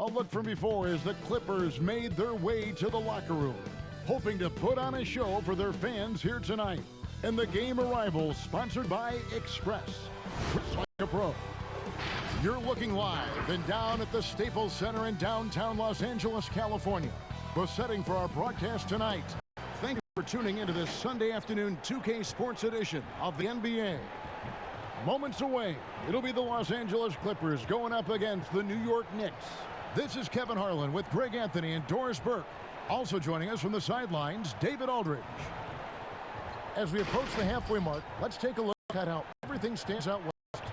A look from before as the Clippers made their way to the locker room, hoping to put on a show for their fans here tonight. And the game arrival sponsored by Express. Just like a pro. You're looking live and down at the Staples Center in downtown Los Angeles, California. The setting for our broadcast tonight. Thank you for tuning into this Sunday afternoon 2K Sports edition of the NBA. Moments away, it'll be the Los Angeles Clippers going up against the New York Knicks. This is Kevin Harlan with Greg Anthony and Doris Burke. Also joining us from the sidelines, David Aldridge. As we approach the halfway mark, let's take a look at how everything stands out west.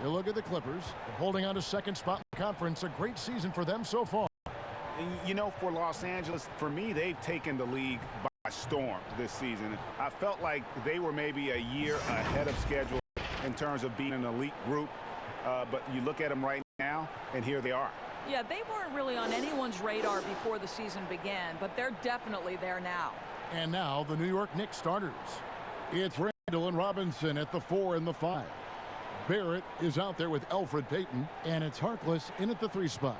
You look at the Clippers, they're holding on to second spot in the conference. A great season for them so far. You know, for Los Angeles, for me, they've taken the league by storm this season. I felt like they were maybe a year ahead of schedule in terms of being an elite group. But you look at them right now, and here they are. Yeah, they weren't really on anyone's radar before the season began, but they're definitely there now. And now the New York Knicks starters. It's Randall and Robinson at the 4 and the 5. Barrett is out there with Elfrid Payton, and it's Harkless in at the 3 spot.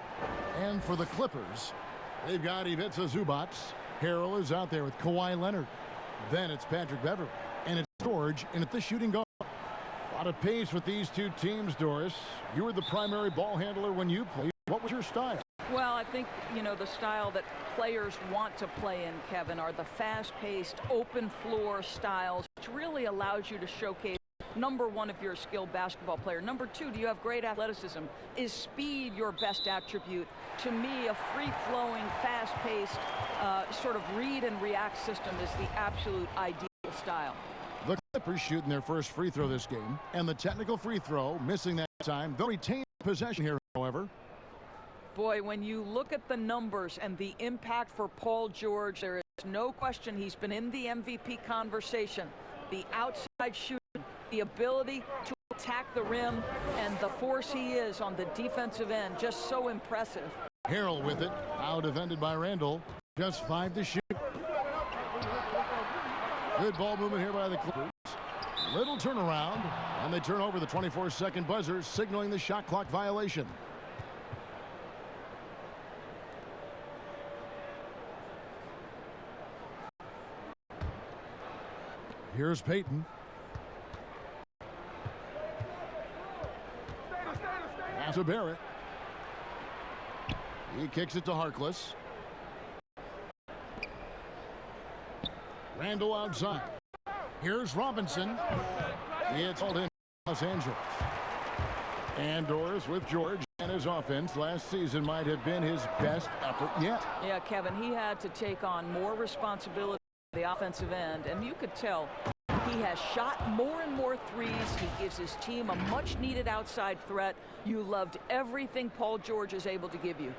And for the Clippers, they've got Ivica Zubac. Harrell is out there with Kawhi Leonard. Then it's Patrick Beverley, and it's George in at the shooting guard. A lot of pace with these two teams, Doris. You were the primary ball handler when you played. What was your style? Well, I think, you know, the style that players want to play in, Kevin, are the fast-paced, open-floor styles, which really allows you to showcase, number one, if you're a skilled basketball player. Number two, do you have great athleticism? Is speed your best attribute? To me, a free-flowing, fast-paced, sort of read and react system is the absolute ideal style. The Clippers shooting their first free throw this game, and the technical free throw, missing that time. They'll retain possession here, however. Boy, when you look at the numbers and the impact for Paul George, there is no question he's been in the MVP conversation. The outside shooting, the ability to attack the rim, and the force he is on the defensive end, just so impressive. Harrell with it, out defended by Randall. Just 5 to shoot. Good ball movement here by the Clippers. Little turnaround, and they turn over the 24-second buzzer, signaling the shot clock violation. Here's Payton. Pass to Barrett. He kicks it to Harkless. Randall outside. Here's Robinson. It's all in Los Angeles. And Doris with George, and his offense last season might have been his best effort yet. Yeah, Kevin, he had to take on more responsibility on the offensive end, and you could tell he has shot more and more threes. He gives his team a much-needed outside threat. You loved everything Paul George is able to give you.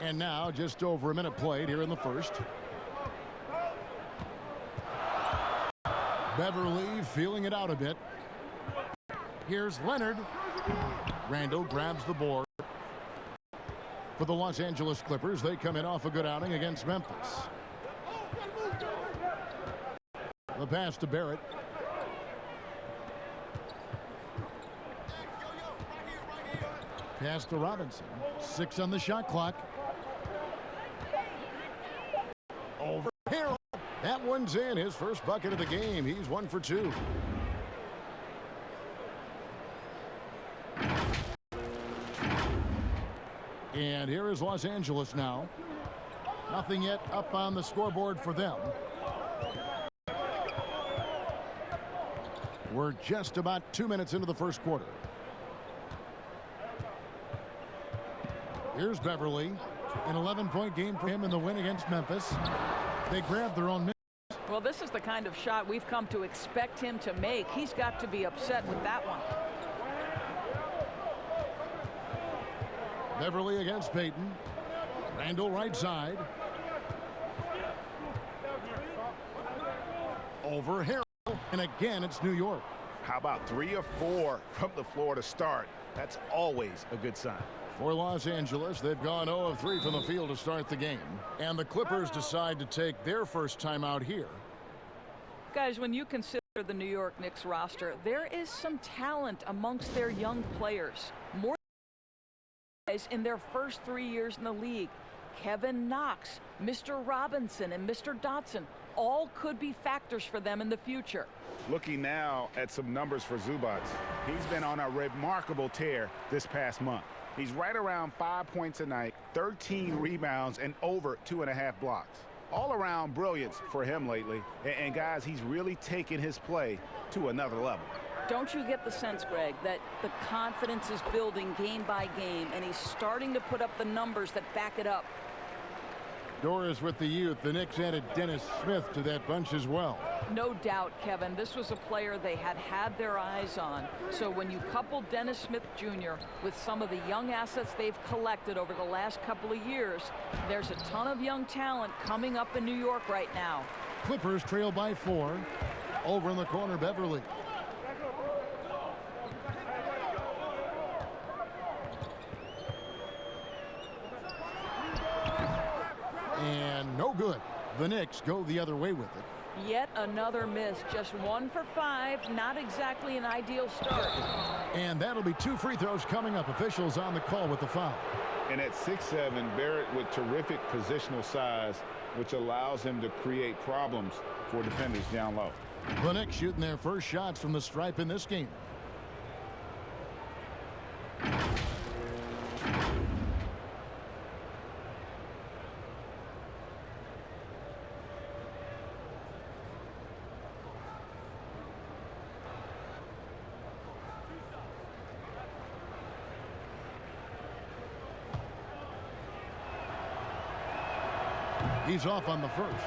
And now just over a minute played here in the first. Beverley feeling it out a bit. Here's Leonard. Randall grabs the board. For the Los Angeles Clippers, they come in off a good outing against Memphis. The pass to Barrett. Pass to Robinson. 6 on the shot clock. Over Harrell. That one's in. His first bucket of the game. He's 1 for 2. And here is Los Angeles now. Nothing yet up on the scoreboard for them. We're just about 2 minutes into the first quarter. Here's Beverley. An 11-point game for him in the win against Memphis. They grabbed their own miss. Well, this is the kind of shot we've come to expect him to make. He's got to be upset with that one. Beverley against Payton. Randall right side. Over Harrell. And again, it's New York. How about 3 or 4 from the floor to start? That's always a good sign. For Los Angeles, they've gone 0 of 3 from the field to start the game. And the Clippers decide to take their first time out here. Guys, when you consider The New York Knicks roster, there is some talent amongst their young players. More guys in their first 3 years in the league. Kevin Knox, Mr. Robinson, and Mr. Dotson all could be factors for them in the future. Looking now at some numbers for Zubac. He's been on a remarkable tear this past month. He's right around 5 points a night, 13 rebounds, and over 2.5 blocks. All around brilliance for him lately. And guys, he's really taken his play to another level. Don't you get the sense, Greg, that the confidence is building game by game, and he's starting to put up the numbers that back it up? Doris with the youth. The Knicks added Dennis Smith to that bunch as well. No doubt, Kevin. This was a player they had their eyes on. So when you couple Dennis Smith Jr. with some of the young assets they've collected over the last couple of years, there's a ton of young talent coming up in New York right now. Clippers trail by 4. Over in the corner, Beverly. And no good. The Knicks go the other way with it. Yet another miss. Just 1 for 5. Not exactly an ideal start. And that'll be 2 free throws coming up. Officials on the call with the foul. And at 6'7", Barrett with terrific positional size, which allows him to create problems for defenders down low. The Knicks shooting their first shots from the stripe in this game. He's off on the first.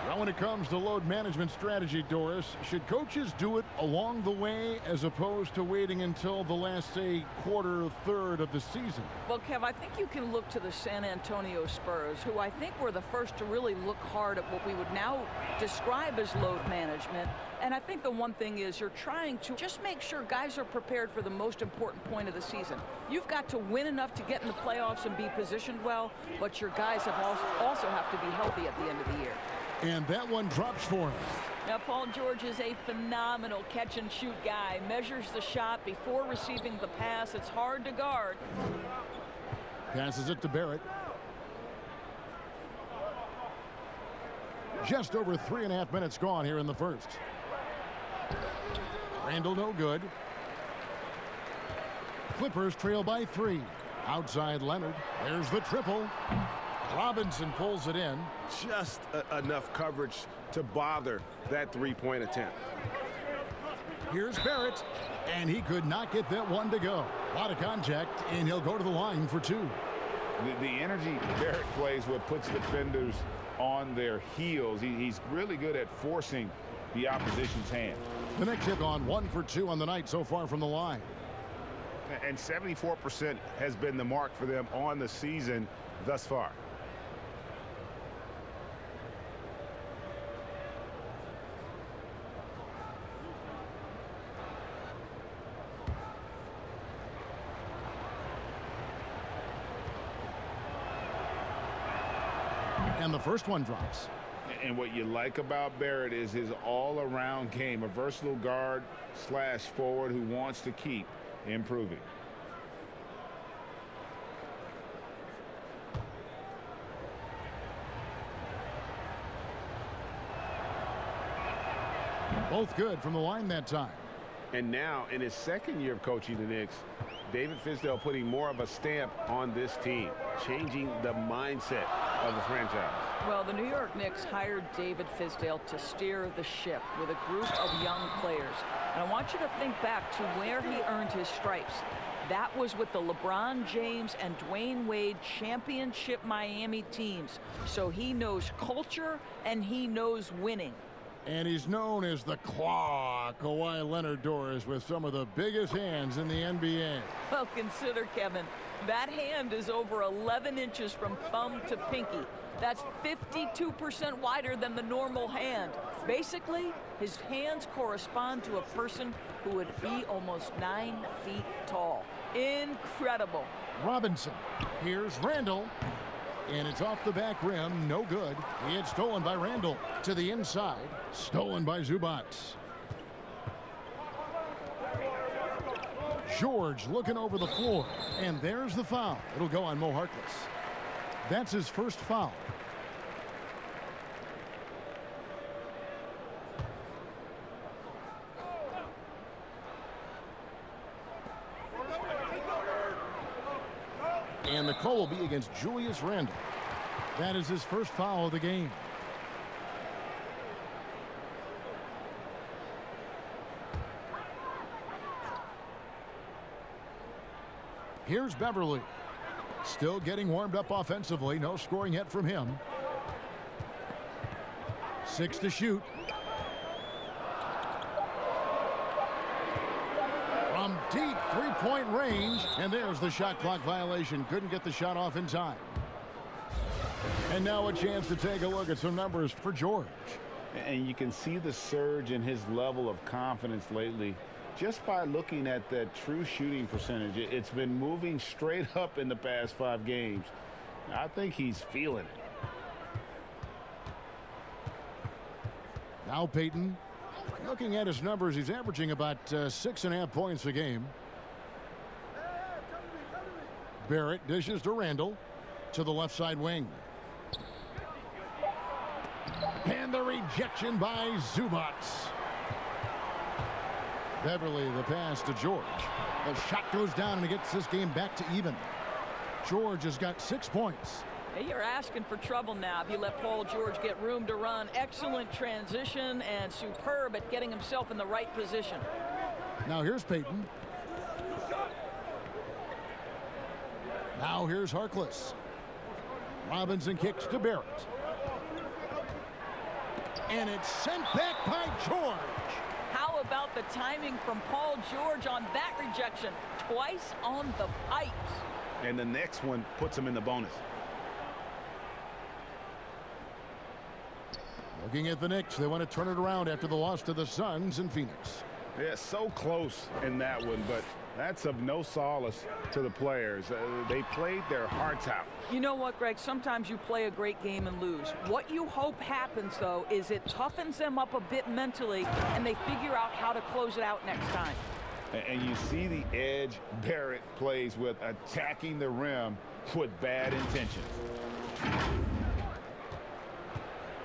Now when it comes to load management strategy, Doris, should coaches do it along the way as opposed to waiting until the last, say, quarter or third of the season? Well, Kev, I think you can look to the San Antonio Spurs, who I think were the first to really look hard at what we would now describe as load management. And I think the one thing is you're trying to just make sure guys are prepared for the most important point of the season. You've got to win enough to get in the playoffs and be positioned well, but your guys have also have to be healthy at the end of the year. And that one drops for him. Now, Paul George is a phenomenal catch-and-shoot guy. Measures the shot before receiving the pass. It's hard to guard. Passes it to Barrett. Just over 3.5 minutes gone here in the first. Randall no good. Clippers trail by 3. Outside Leonard. There's the triple. Robinson pulls it in. Just enough coverage to bother that three-point attempt. Here's Barrett, and he could not get that one to go. A lot of contact, and he'll go to the line for 2. The energy Barrett plays with puts defenders on their heels. He's really good at forcing the opposition's hand. The Knicks have gone 1 for 2 on the night so far from the line. And 74% has been the mark for them on the season thus far. And the first one drops. And what you like about Barrett is his all-around game, a versatile guard slash forward who wants to keep improving. Both good from the line that time. And now, in his second year of coaching the Knicks, David Fizdale putting more of a stamp on this team, changing the mindset of the franchise. Well, the New York Knicks hired David Fizdale to steer the ship with a group of young players. And I want you to think back to where he earned his stripes. That was with the LeBron James and Dwayne Wade championship Miami teams. So he knows culture and he knows winning. And he's known as the Claw, Kawhi Leonard, Doris, with some of the biggest hands in the NBA. Well, consider, Kevin, that hand is over 11 inches from thumb to pinky. That's 52% wider than the normal hand. Basically, his hands correspond to a person who would be almost 9 feet tall. Incredible. Robinson. Here's Randall. And it's off the back rim. No good. It's stolen by Randall. To the inside. Stolen by Zubac. George looking over the floor. And there's the foul. It'll go on Mo Harkless. That's his first foul. And the call will be against Julius Randle. That is his first foul of the game. Here's Beverly. Still getting warmed up offensively. No scoring yet from him. 6 to shoot. From deep three-point range. And there's the shot clock violation. Couldn't get the shot off in time. And now a chance to take a look at some numbers for George. And you can see the surge in his level of confidence lately just by looking at that true shooting percentage. It's been moving straight up in the past 5 games. I think he's feeling it. Now Payton. Looking at his numbers, he's averaging about 6.5 points a game. Barrett dishes to Randle to the left side wing. And the rejection by Zubac. Beverly, the pass to George. The shot goes down and it gets this game back to even. George has got 6 points. Hey, you're asking for trouble now if you let Paul George get room to run. Excellent transition and superb at getting himself in the right position. Now here's Payton. Now here's Harkless. Robinson kicks to Barrett. And it's sent back by George. How about the timing from Paul George on that rejection? Twice on the pipes. And the next one puts him in the bonus. Looking at the Knicks, they want to turn it around after the loss to the Suns in Phoenix. Yeah, so close in that one, but that's of no solace to the players. They played their hearts out. You know what, Greg? Sometimes you play a great game and lose. What you hope happens, though, is it toughens them up a bit mentally, and they figure out how to close it out next time. And you see the edge Barrett plays with, attacking the rim with bad intentions.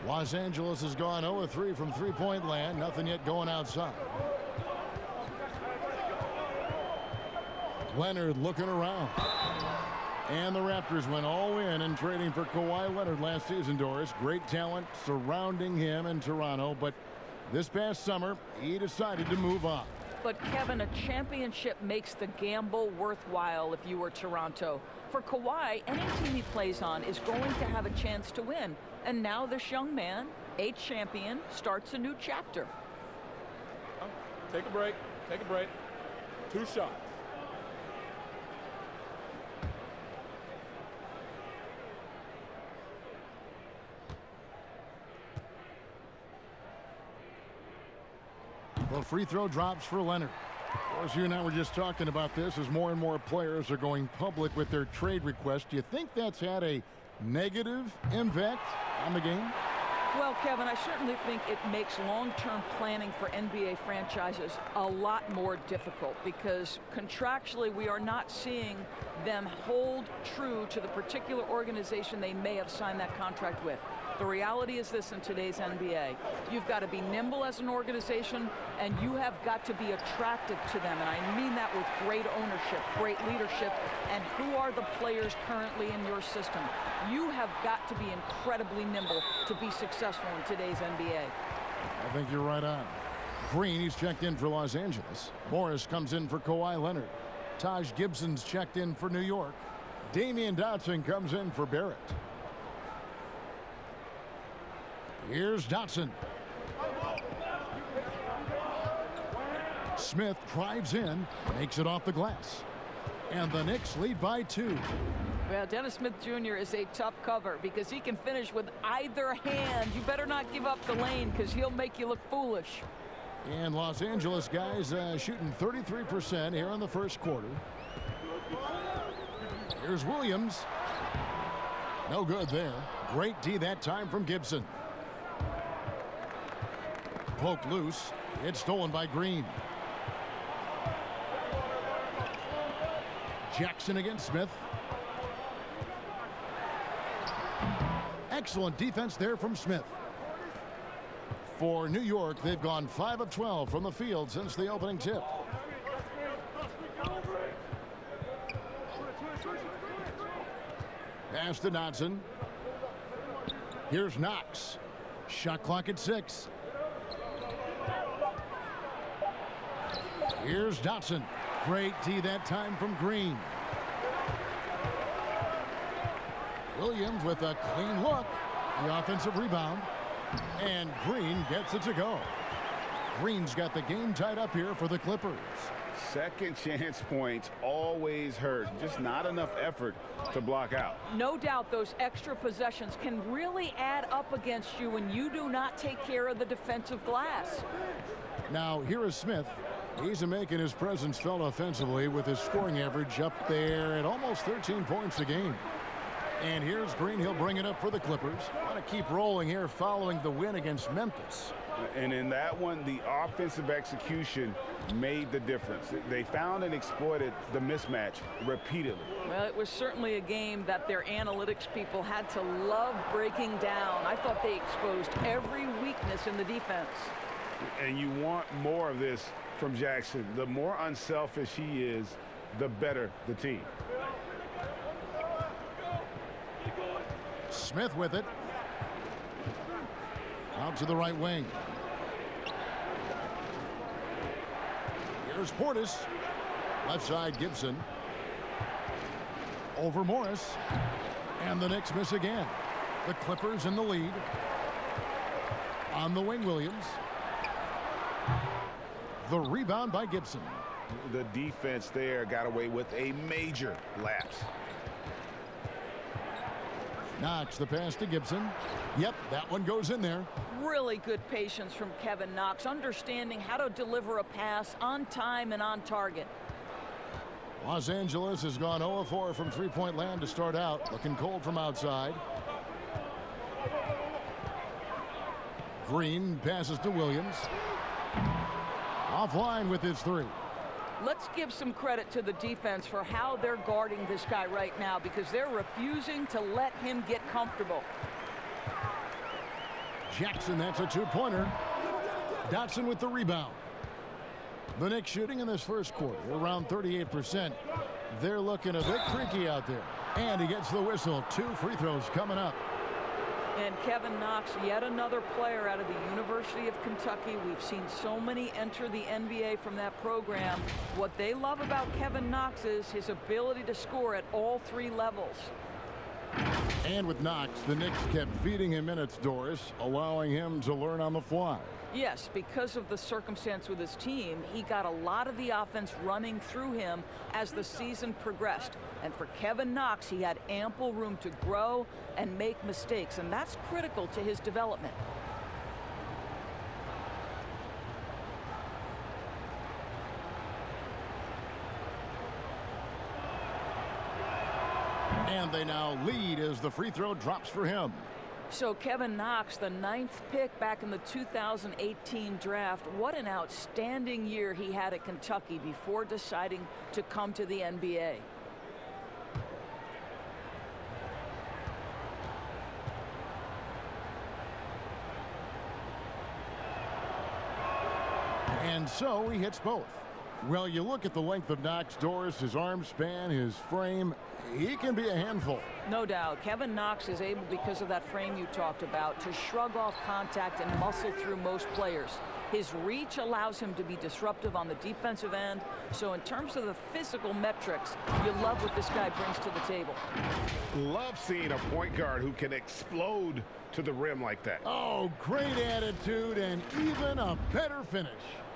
Los Angeles has gone 0-3 from three-point land. Nothing yet going outside. Leonard looking around. And the Raptors went all in trading for Kawhi Leonard last season, Doris. Great talent surrounding him in Toronto, but this past summer, he decided to move on. But, Kevin, a championship makes the gamble worthwhile if you were Toronto. For Kawhi, any team he plays on is going to have a chance to win. And now this young man, a champion, starts a new chapter. Take a break. Take a break. 2 shots. Well, free throw drops for Leonard. Of course, you and I were just talking about this as more and more players are going public with their trade requests. Do you think that's had a negative impact on the game? Well, Kevin, I certainly think it makes long-term planning for NBA franchises a lot more difficult because contractually we are not seeing them hold true to the particular organization they may have signed that contract with. The reality is this in today's NBA. You've got to be nimble as an organization, and you have got to be attractive to them. And I mean that with great ownership, great leadership, and who are the players currently in your system. You have got to be incredibly nimble to be successful in today's NBA. I think you're right on. Green, he's checked in for Los Angeles. Morris comes in for Kawhi Leonard. Taj Gibson's checked in for New York. Damian Dotson comes in for Barrett. Here's Dotson. Smith drives in, makes it off the glass. And the Knicks lead by 2. Well, Dennis Smith Jr. is a tough cover because he can finish with either hand. You better not give up the lane because he'll make you look foolish. And Los Angeles guys shooting 33% here in the first quarter. Here's Williams. No good there. Great D that time from Gibson. Poked loose. It's stolen by Green. Jackson against Smith. Excellent defense there from Smith. For New York, they've gone 5 of 12 from the field since the opening tip. Pass to Dotson. Here's Knox. Shot clock at 6. Here's Dotson. Great D that time from Green. Williams with a clean look. The offensive rebound. And Green gets it to go. Green's got the game tied up here for the Clippers. Second chance points always hurt. Just not enough effort to block out. No doubt those extra possessions can really add up against you when you do not take care of the defensive glass. Now here is Smith. He's making his presence felt offensively with his scoring average up there at almost 13 points a game. And here's Green. He'll bring it up for the Clippers. Want to keep rolling here following the win against Memphis. And in that one, the offensive execution made the difference. They found and exploited the mismatch repeatedly. Well, it was certainly a game that their analytics people had to love breaking down. I thought they exposed every weakness in the defense. And you want more of this from Jackson. The more unselfish he is, the better the team. Smith with it. Out to the right wing. Here's Portis. Left side, Gibson. Over Morris. And the Knicks miss again. The Clippers in the lead. On the wing, Williams. The rebound by Gibson. The defense there got away with a major lapse. Knox, the pass to Gibson. Yep, that one goes in there. Really good patience from Kevin Knox, understanding how to deliver a pass on time and on target. Los Angeles has gone 0 of 4 from three-point land to start out. Looking cold from outside. Green passes to Williams. Offline with his three. Let's give some credit to the defense for how they're guarding this guy right now, because they're refusing to let him get comfortable. Jackson, that's a two-pointer. Dotson with the rebound. The Knicks shooting in this first quarter around 38%. They're looking a bit creaky out there. And he gets the whistle. 2 free throws coming up. And Kevin Knox, yet another player out of the University of Kentucky. We've seen so many enter the NBA from that program. What they love about Kevin Knox is his ability to score at all 3 levels. And with Knox, the Knicks kept feeding him minutes, Doris, allowing him to learn on the fly. Yes, because of the circumstance with his team, he got a lot of the offense running through him as the season progressed. And for Kevin Knox, he had ample room to grow and make mistakes, and that's critical to his development. And they now lead as the free throw drops for him. So Kevin Knox, the 9th pick back in the 2018 draft. What an outstanding year he had at Kentucky before deciding to come to the NBA. And so he hits both. Well, you look at the length of Knox, Doris, his arm span, his frame, he can be a handful. No doubt. Kevin Knox is able, because of that frame you talked about, to shrug off contact and muscle through most players. His reach allows him to be disruptive on the defensive end. So in terms of the physical metrics, you love what this guy brings to the table. Love seeing a point guard who can explode to the rim like that. Oh, great attitude and even a better finish.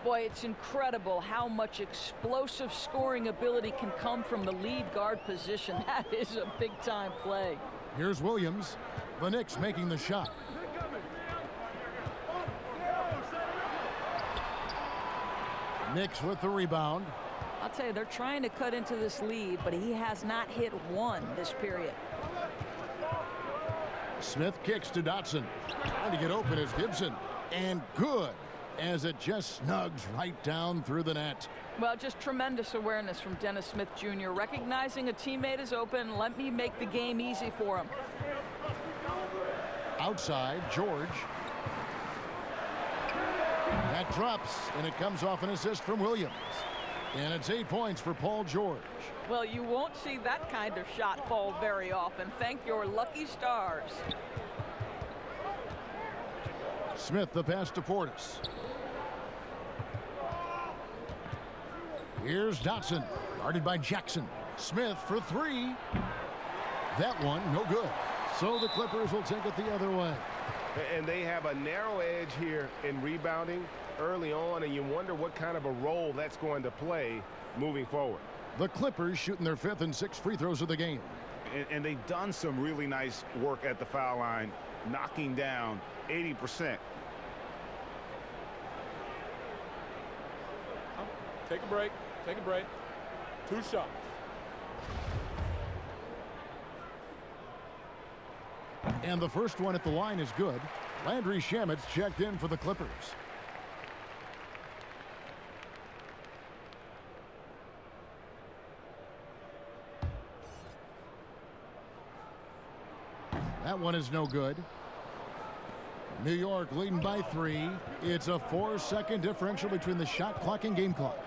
Boy, it's incredible how much explosive scoring ability can come from the lead guard position. That is a big-time play. Here's Williams. The Knicks making the shot. Knicks with the rebound. I'll tell you, they're trying to cut into this lead, but he has not hit one this period. Smith kicks to Dotson. Trying to get open is Gibson. And good. as it just snugs right down through the net. Well, just tremendous awareness from Dennis Smith Jr. Recognizing a teammate is open. Let me make the game easy for him. Outside, George. That drops, and it comes off an assist from Williams. And it's 8 points for Paul George. Well, you won't see that kind of shot fall very often. Thank your lucky stars. Smith, the pass to Portis. Here's Dotson, guarded by Jackson. Smith for three. That one, no good. So the Clippers will take it the other way. And they have a narrow edge here in rebounding early on, and you wonder what kind of a role that's going to play moving forward. The Clippers shooting their 5th and 6th free throws of the game. And they've done some really nice work at the foul line, knocking down 80%. Take a break. Take a break. 2 shots. And the first one at the line is good. Landry Shamet's checked in for the Clippers. That one is no good. New York leading by 3. It's a 4-second differential between the shot clock and game clock.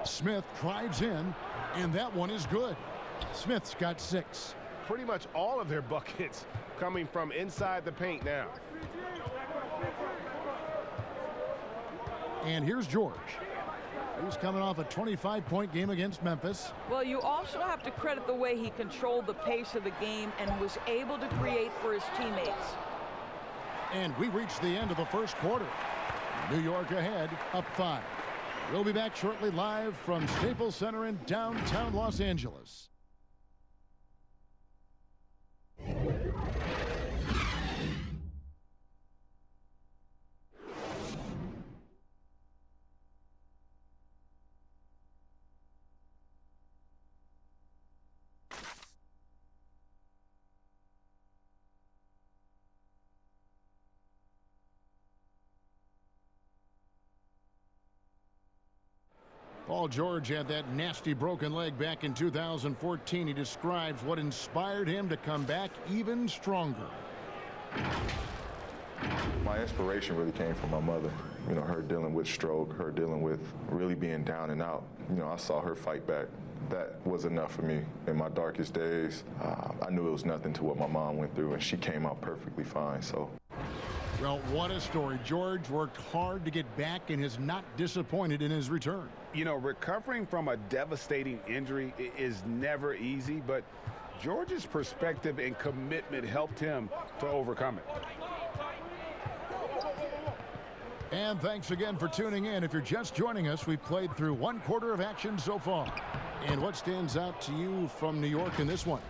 Smith drives in, and that one is good. Smith's got 6. Pretty much all of their buckets coming from inside the paint now. And here's George. He's coming off a 25-point game against Memphis. Well, you also have to credit the way he controlled the pace of the game and was able to create for his teammates. And we reached the end of the first quarter. New York ahead, up 5. We'll be back shortly live from Staples Center in downtown Los Angeles. Paul George had that nasty broken leg back in 2014. He describes what inspired him to come back even stronger. My inspiration really came from my mother. You know, her dealing with stroke, her dealing with really being down and out. You know, I saw her fight back. That was enough for me. In my darkest days, I knew it was nothing to what my mom went through, and she came out perfectly fine, so. Well, what a story. George worked hard to get back and has not disappointed in his return. You know, recovering from a devastating injury is never easy, but George's perspective and commitment helped him to overcome it. And thanks again for tuning in. If you're just joining us, we've played through 1 quarter of action so far. And what stands out to you from New York in this one?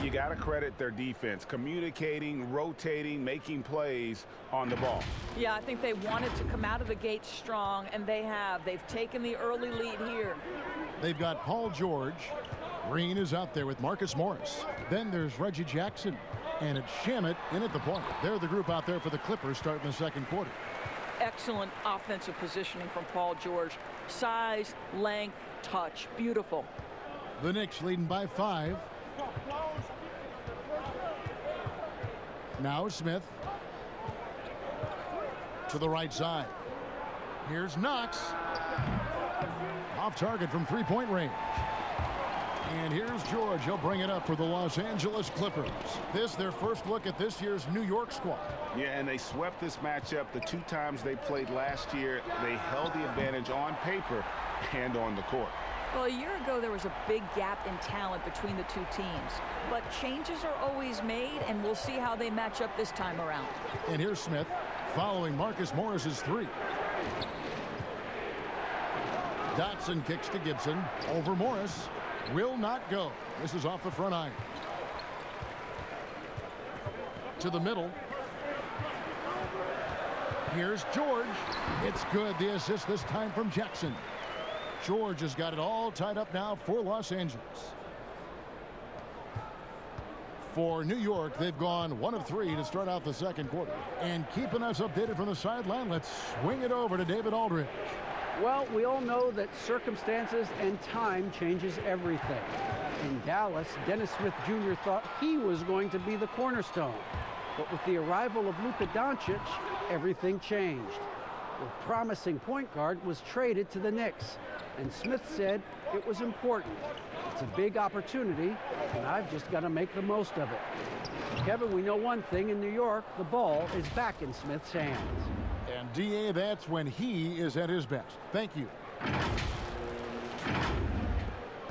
You got to credit their defense, communicating, rotating, making plays on the ball. Yeah, I think they wanted to come out of the gate strong, and they have. They've taken the early lead here. They've got Paul George. Green is out there with Marcus Morris. Then there's Reggie Jackson. And it's Shamet in at the point. They're the group out there for the Clippers starting the second quarter. Excellent offensive positioning from Paul George. Size, length, touch. Beautiful. The Knicks leading by 5. Now Smith to the right side. Here's Knox. Off target from 3-point range. And here's George. He'll bring it up for the Los Angeles Clippers. This their first look at this year's New York squad. Yeah, and they swept this matchup the 2 times they played last year. They held the advantage on paper and on the court. Well, a year ago, there was a big gap in talent between the 2 teams. But changes are always made, and we'll see how they match up this time around. And here's Smith following Marcus Morris's 3. Dotson kicks to Gibson. Over Morris. Will not go. This is off the front iron. To the middle. Here's George. It's good. The assist this time from Jackson. George has got it all tied up now for Los Angeles. For New York, they've gone 1 of 3 to start out the second quarter. And keeping us updated from the sideline, let's swing it over to David Aldridge. Well, we all know that circumstances and time changes everything. In Dallas, Dennis Smith Jr. thought he was going to be the cornerstone. But with the arrival of Luka Doncic, everything changed. The promising point guard was traded to the Knicks, and Smith said it was important. It's a big opportunity, and I've just got to make the most of it. Kevin, we know one thing in New York, the ball is back in Smith's hands. And DA, that's when he is at his best. Thank you.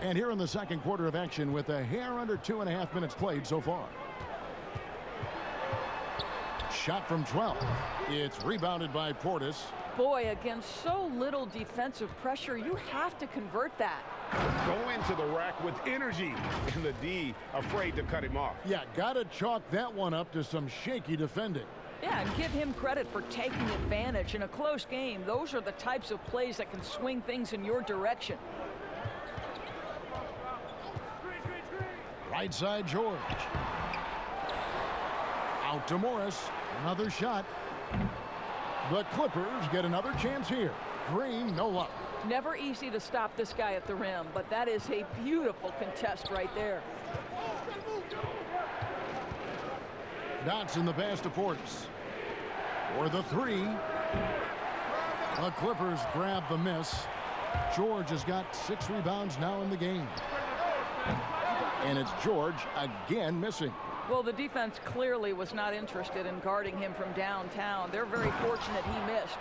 And here in the second quarter of action with a hair under 2.5 minutes played so far. Shot from 12. It's rebounded by Portis. Boy, against so little defensive pressure, you have to convert that. Go into the rack with energy, and the D afraid to cut him off. Yeah, gotta chalk that one up to some shaky defending. Yeah, and give him credit for taking advantage in a close game. Those are the types of plays that can swing things in your direction. Right side, George. Out to Morris. Another shot. The Clippers get another chance here. Green, no luck. Never easy to stop this guy at the rim, but that is a beautiful contest right there. Dotson the pass to Portis. For the 3. The Clippers grab the miss. George has got 6 rebounds now in the game. And it's George again missing. Well, the defense clearly was not interested in guarding him from downtown. They're very fortunate he missed.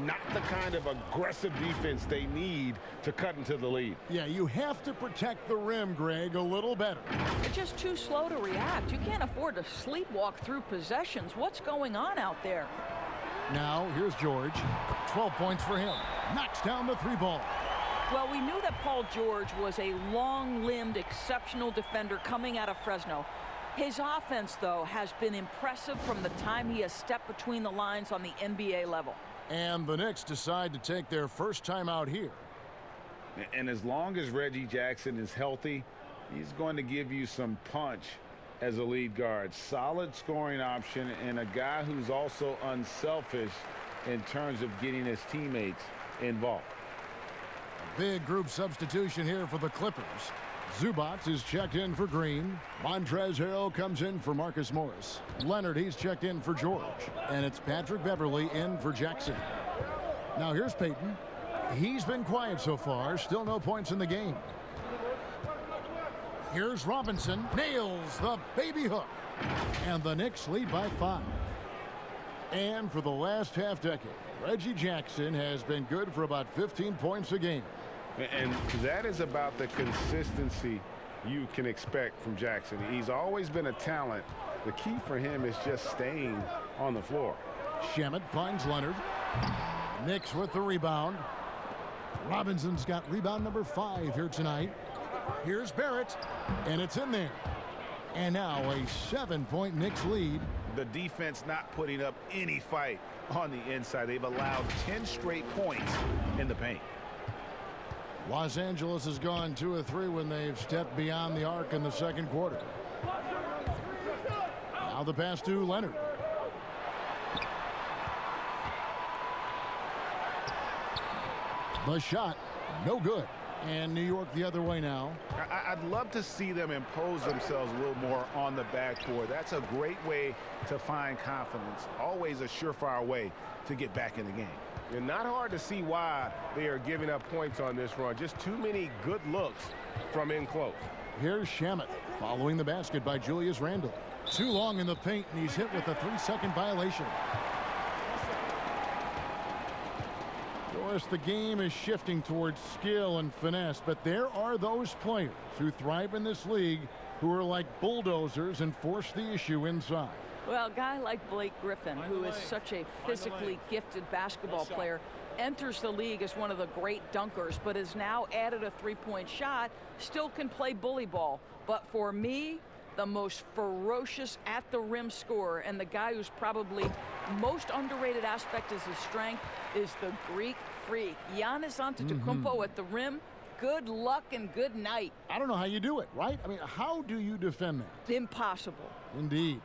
Not the kind of aggressive defense they need to cut into the lead. Yeah, you have to protect the rim, Greg, a little better. They're just too slow to react. You can't afford to sleepwalk through possessions. What's going on out there? Now, here's George. 12 points for him. Knocks down the 3 ball. Well, we knew that Paul George was a long-limbed, exceptional defender coming out of Fresno. His offense, though, has been impressive from the time he has stepped between the lines on the NBA level. And the Knicks decide to take their first time out here. And as long as Reggie Jackson is healthy, he's going to give you some punch as a lead guard. Solid scoring option and a guy who's also unselfish in terms of getting his teammates involved. A big group substitution here for the Clippers. Zubac is checked in for Green. Montrezl Harrell comes in for Marcus Morris. Leonard, he's checked in for George. And it's Patrick Beverley in for Jackson. Now here's Payton. He's been quiet so far. Still no points in the game. Here's Robinson. Nails the baby hook. And the Knicks lead by 5. And for the last half decade, Reggie Jackson has been good for about 15 points a game. And that is about the consistency you can expect from Jackson. He's always been a talent. The key for him is just staying on the floor. Shamet finds Leonard. Knicks with the rebound. Robinson's got rebound number 5 here tonight. Here's Barrett, and it's in there. And now a 7-point Knicks lead. The defense not putting up any fight on the inside. They've allowed 10 straight points in the paint. Los Angeles has gone 2 of 3 when they've stepped beyond the arc in the second quarter. Now the pass to Leonard. The shot, no good. And New York the other way now. I'd love to see them impose themselves a little more on the backboard. That's a great way to find confidence. Always a surefire way to get back in the game. And not hard to see why they are giving up points on this run. Just too many good looks from in close. Here's Shamet following the basket by Julius Randle. Too long in the paint, and he's hit with a 3-second violation. Of course, the game is shifting towards skill and finesse, but there are those players who thrive in this league who are like bulldozers and force the issue inside. Well, a guy like Blake Griffin, who is such a physically gifted basketball player, enters the league as one of the great dunkers, but has now added a 3-point shot, still can play bully ball. But for me, the most ferocious at the rim scorer, and the guy who's probably most underrated aspect is his strength, is the Greek freak. Giannis Antetokounmpo at the rim, Good luck and good night. I don't know how you do it, right? I mean, how do you defend that? Impossible. Indeed.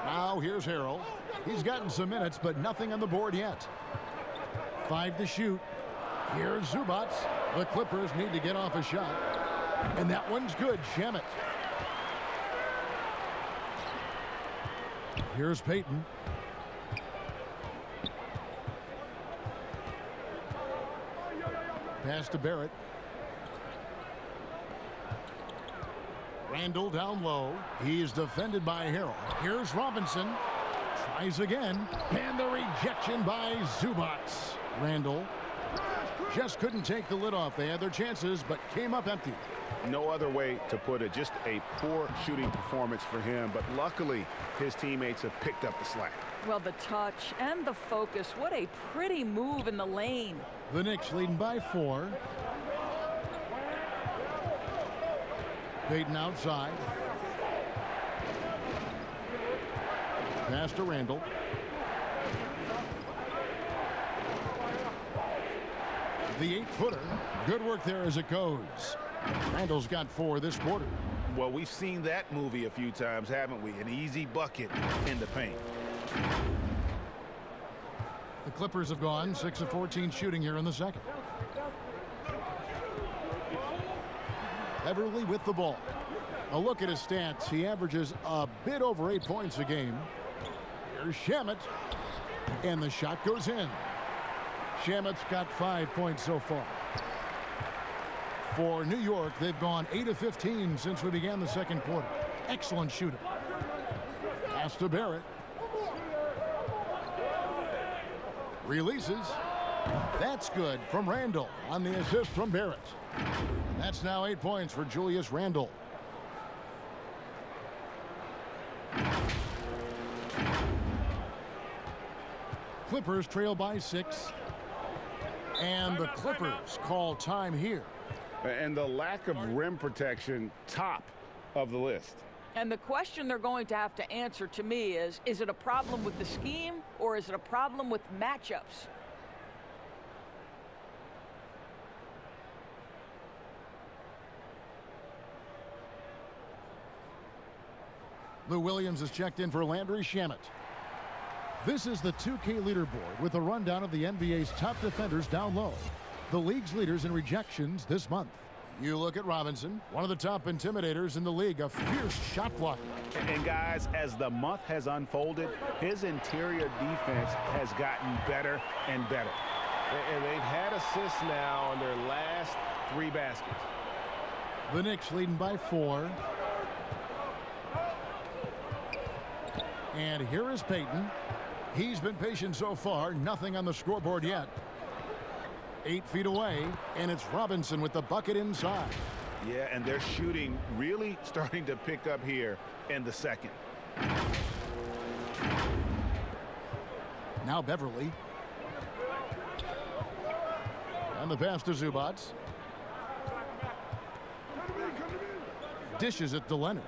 Now here's Harrell. He's gotten some minutes, but nothing on the board yet. 5 to shoot. Here's Zubats. The Clippers need to get off a shot. And that one's good. Shamet. Here's Payton. Pass to Barrett. Randall down low. He's defended by Harrell. Here's Robinson. Tries again. And the rejection by Zubats. Randall just couldn't take the lid off. They had their chances, but came up empty. No other way to put it. Just a poor shooting performance for him. But luckily, his teammates have picked up the slack. Well, the touch and the focus. What a pretty move in the lane. The Knicks leading by 4. Payton outside. Pass to Randall. The 8-footer. Good work there as it goes. Randall's got 4 this quarter. Well, we've seen that movie a few times, haven't we? An easy bucket in the paint. The Clippers have gone 6 of 14 shooting here in the second. Beverly with the ball. A look at his stats. He averages a bit over 8 points a game. Here's Shamet. And the shot goes in. Shamet's got 5 points so far. For New York, they've gone 8 of 15 since we began the second quarter. Excellent shooting. Pass to Barrett. Releases. That's good from Randall on the assist from Barrett. That's now 8 points for Julius Randle. Clippers trail by 6. And the Clippers call time here. And the lack of rim protection, top of the list. And the question they're going to have to answer to me is it a problem with the scheme or is it a problem with matchups? Lou Williams is checked in for Landry Shamet. This is the 2K leaderboard with a rundown of the NBA's top defenders down low. The league's leaders in rejections this month. You look at Robinson, one of the top intimidators in the league, a fierce shot blocker. And guys, as the month has unfolded, his interior defense has gotten better and better. And they've had assists now on their last 3 baskets. The Knicks leading by 4. And here is Payton. He's been patient so far. Nothing on the scoreboard yet. 8 feet away, and it's Robinson with the bucket inside. Yeah, and they're shooting really starting to pick up here in the second. Now Beverly. And the pass to Zubats. Dishes it to Leonard.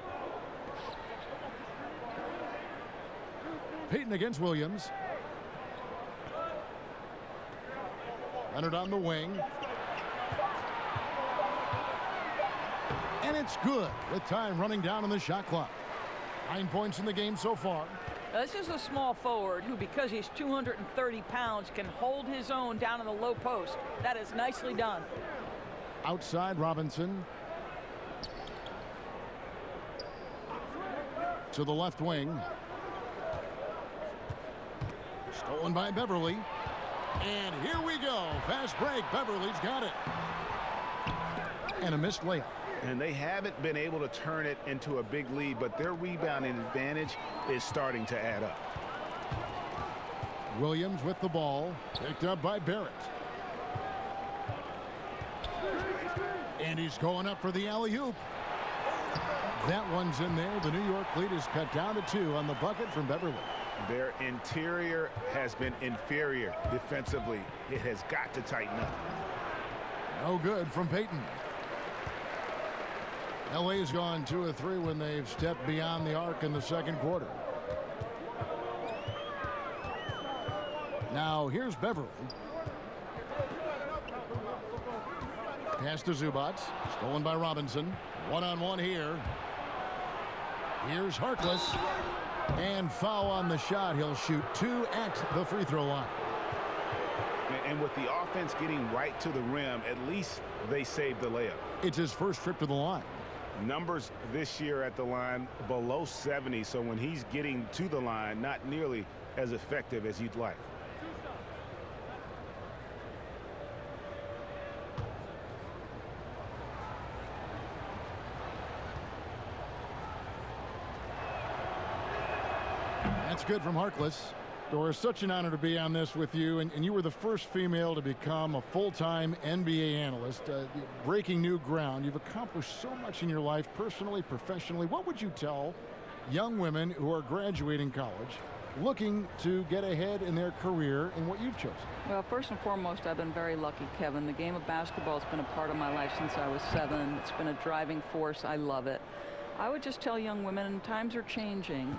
Payton against Williams. Leonard on the wing. And it's good with time running down on the shot clock. 9 points in the game so far. This is a small forward who, because he's 230 pounds, can hold his own down in the low post. That is nicely done. Outside Robinson. To the left wing. Stolen by Beverly. And here we go. Fast break. Beverly's got it. And a missed layup. And they haven't been able to turn it into a big lead, but their rebounding advantage is starting to add up. Williams with the ball. Picked up by Barrett. And he's going up for the alley-oop. That one's in there. The New York lead is cut down to 2 on the bucket from Beverly. Their interior has been inferior defensively. It has got to tighten up. No good from Payton. LA's gone 2 of 3 when they've stepped beyond the arc in the second quarter. Now here's Beverly. Pass to Zubac. Stolen by Robinson. One-on-one here. Here's Harkless. And foul on the shot. He'll shoot 2 at the free throw line. And with the offense getting right to the rim, at least they saved the layup. It's his first trip to the line. Numbers this year at the line below 70, so when he's getting to the line, not nearly as effective as you'd like. That's good from Harkless. Doris, such an honor to be on this with you, and you were the first female to become a full-time NBA analyst, breaking new ground. You've accomplished so much in your life, personally, professionally. What would you tell young women who are graduating college, looking to get ahead in their career in what you've chosen? Well, first and foremost, I've been very lucky, Kevin. The game of basketball has been a part of my life since I was 7. It's been a driving force. I love it. I would just tell young women, times are changing.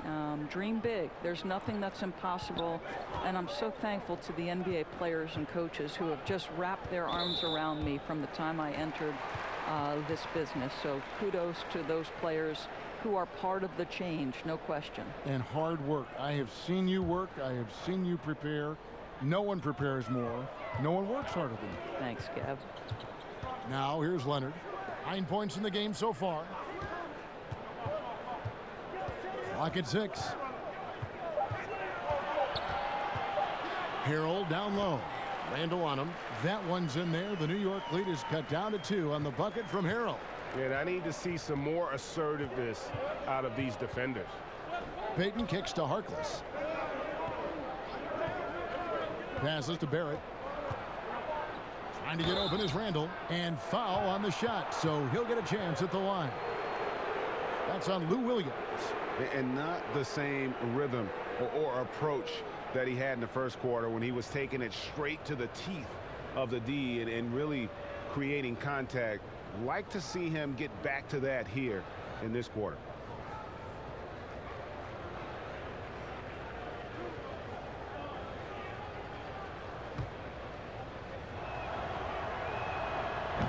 Dream big. There's nothing that's impossible. And I'm so thankful to the NBA players and coaches who have just wrapped their arms around me from the time I entered this business. So kudos to those players who are part of the change, no question. And hard work. I have seen you work. I have seen you prepare. No one prepares more. No one works harder than you. Thanks, Kev. Now here's Leonard. 9 points in the game so far. Clock at 6. Harrell down low. Randall on him. That one's in there. The New York lead is cut down to 2 on the bucket from Harrell. And I need to see some more assertiveness out of these defenders. Payton kicks to Harkless. Passes to Barrett. Trying to get open is Randall. And foul on the shot, so he'll get a chance at the line. That's on Lou Williams. And not the same rhythm or approach that he had in the first quarter when he was taking it straight to the teeth of the D and really creating contact. Like to see him get back to that here in this quarter.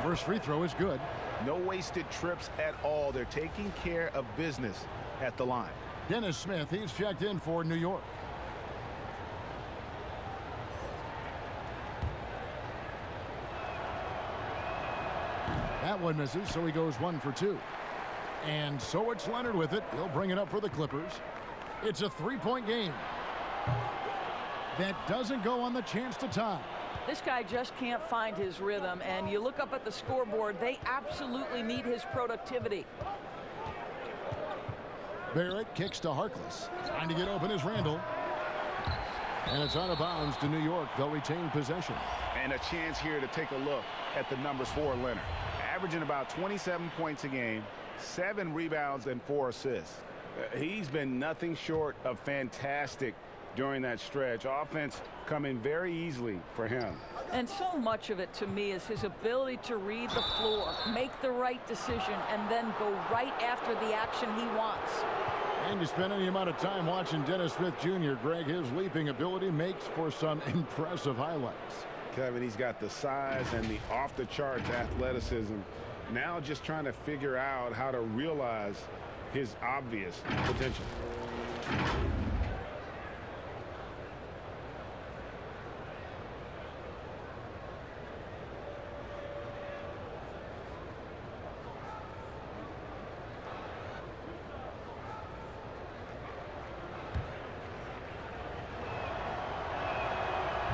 First free throw is good. No wasted trips at all. They're taking care of business at the line. Dennis Smith, he's checked in for New York. That one misses, so he goes 1 for 2. And so it's Leonard with it. He'll bring it up for the Clippers. It's a 3-point game. That doesn't go on the chance to tie. This guy just can't find his rhythm, and you look up at the scoreboard, they absolutely need his productivity. Barrett kicks to Harkless. Trying to get open is Randall. And it's out of bounds to New York. They'll retain possession. And a chance here to take a look at the numbers for Leonard. Averaging about 27 points a game, 7 rebounds and 4 assists. He's been nothing short of fantastic during that stretch. Offense coming very easily for him. And so much of it to me is his ability to read the floor, make the right decision, and then go right after the action he wants. And you spend any amount of time watching Dennis Smith Jr., Greg, his leaping ability makes for some impressive highlights. Kevin, he's got the size and the off-the-charts athleticism. Now just trying to figure out how to realize his obvious potential.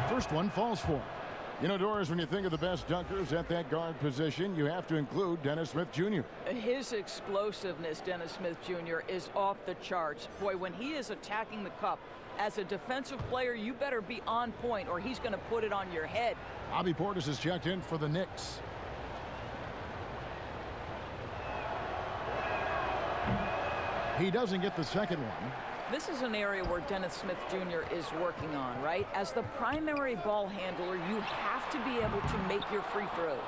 First one falls for him. You know, Doris, when you think of the best dunkers at that guard position, you have to include Dennis Smith Jr. His explosiveness, Dennis Smith Jr., is off the charts. Boy, when he is attacking the cup, as a defensive player, you better be on point or he's going to put it on your head. Bobby Portis has checked in for the Knicks. He doesn't get the second one. This is an area where Dennis Smith Jr. is working on, right? As the primary ball handler, you have to be able to make your free throws.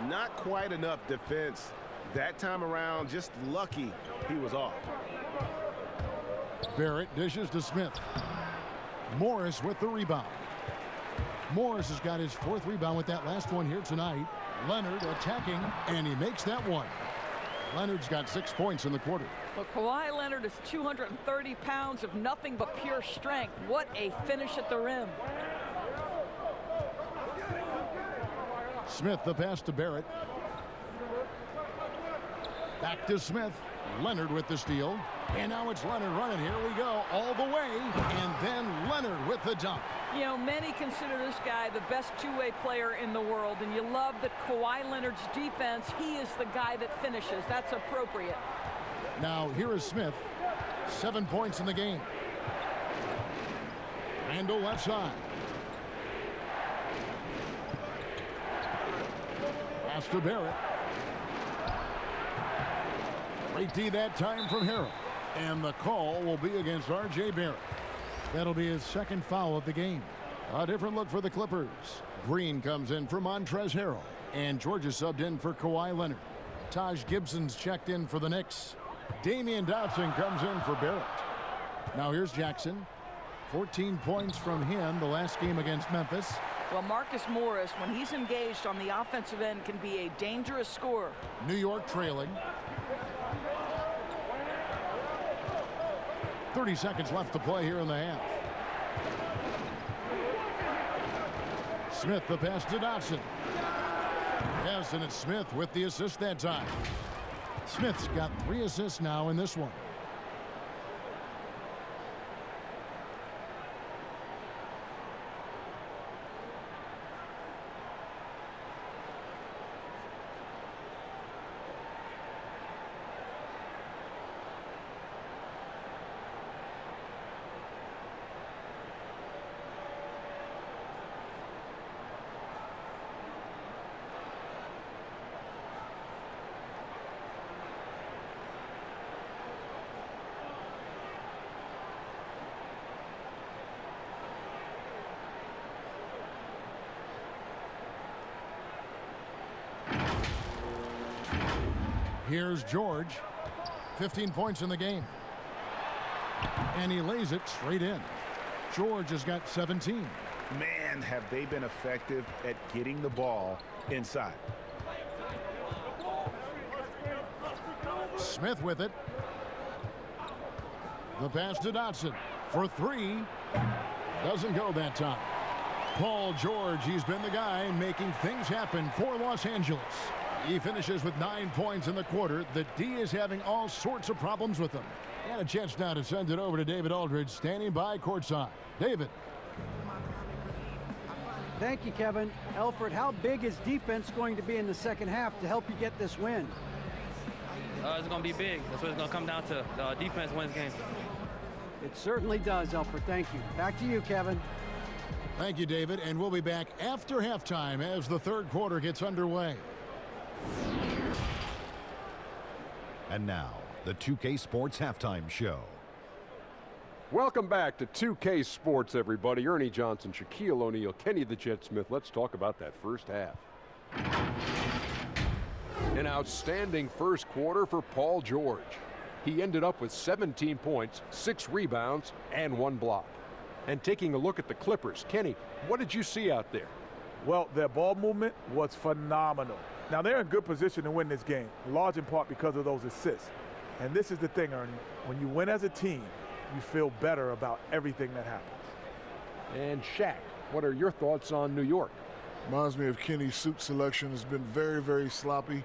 Not quite enough defense that time around. Just lucky he was off. Barrett dishes to Smith. Morris with the rebound. Morris has got his 4th rebound with that last one here tonight. Leonard attacking, and he makes that one. Leonard's got 6 points in the quarter. Well, Kawhi Leonard is 230 pounds of nothing but pure strength. What a finish at the rim. Smith, the pass to Barrett. Back to Smith. Leonard with the steal. And now it's Leonard running. Here we go all the way. And then Leonard with the dunk. You know, many consider this guy the best two-way player in the world. And you love that Kawhi Leonard's defense, he is the guy that finishes. That's appropriate. Now here is Smith. 7 points in the game. Randall left side. Pass to Barrett. Great D that time from Harrell. And the call will be against R.J. Barrett. That'll be his 2nd foul of the game. A different look for the Clippers. Green comes in for Montrezl Harrell. And Georgia subbed in for Kawhi Leonard. Taj Gibson's checked in for the Knicks. Damian Dotson comes in for Barrett. Now here's Jackson. 14 points from him the last game against Memphis. Well, Marcus Morris, when he's engaged on the offensive end, can be a dangerous scorer. New York trailing. 30 seconds left to play here in the half. Smith, the pass to Dotson. Yes, and it's Smith with the assist that time. Smith's got 3 assists now in this one. Here's George. 15 points in the game. And he lays it straight in. George has got 17. Man, have they been effective at getting the ball inside. Smith with it. The pass to Dotson for 3. Doesn't go that time. Paul George, he's been the guy making things happen for Los Angeles. He finishes with 9 points in the quarter. The D is having all sorts of problems with him. And a chance now to send it over to David Aldridge, standing by courtside. David. Thank you, Kevin. Alfred, how big is defense going to be in the second half to help you get this win? It's going to be big. That's what it's going to come down to. Defense wins games. It certainly does, Alfred. Thank you. Back to you, Kevin. Thank you, David. And we'll be back after halftime as the 3rd quarter gets underway. And now, the 2K Sports Halftime Show. Welcome back to 2K Sports, everybody. Ernie Johnson, Shaquille O'Neal, Kenny the Jet Smith. Let's talk about that first half. An outstanding first quarter for Paul George. He ended up with 17 points, 6 rebounds, and 1 block. And taking a look at the Clippers, Kenny, what did you see out there? Well, their ball movement was phenomenal. Now, they're in good position to win this game, large in part because of those assists. And this is the thing, Ernie. When you win as a team, you feel better about everything that happens. And Shaq, what are your thoughts on New York? Reminds me of Kenny's suit selection. Has been very, very sloppy.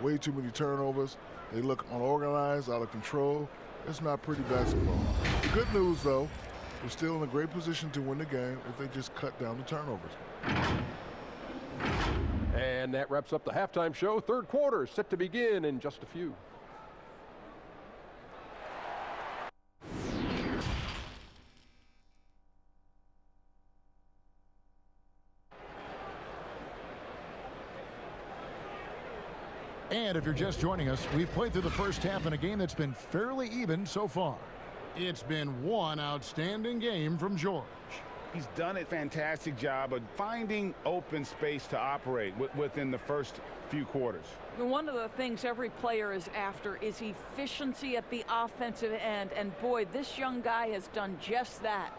Way too many turnovers. They look unorganized, out of control. It's not pretty basketball. The good news, though, we're still in a great position to win the game if they just cut down the turnovers. And that wraps up the halftime show. 3rd quarter set to begin in just a few. And if you're just joining us, we've played through the first half in a game that's been fairly even so far. It's been one outstanding game from George. He's done a fantastic job of finding open space to operate within the first few quarters. One of the things every player is after is efficiency at the offensive end. And boy, this young guy has done just that.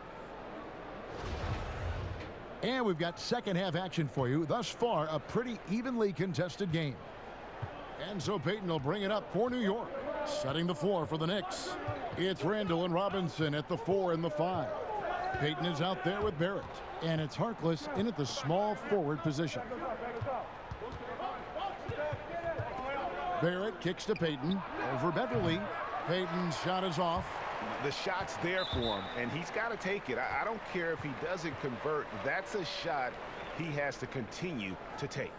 And we've got second half action for you. Thus far, a pretty evenly contested game. And so Payton will bring it up for New York. Setting the floor for the Knicks. It's Randall and Robinson at the 4 and the 5. Payton is out there with Barrett. And it's Harkless in at the small forward position. Barrett kicks to Payton. Over Beverly. Payton's shot is off. The shot's there for him, and he's got to take it. I don't care if he doesn't convert. That's a shot he has to continue to take.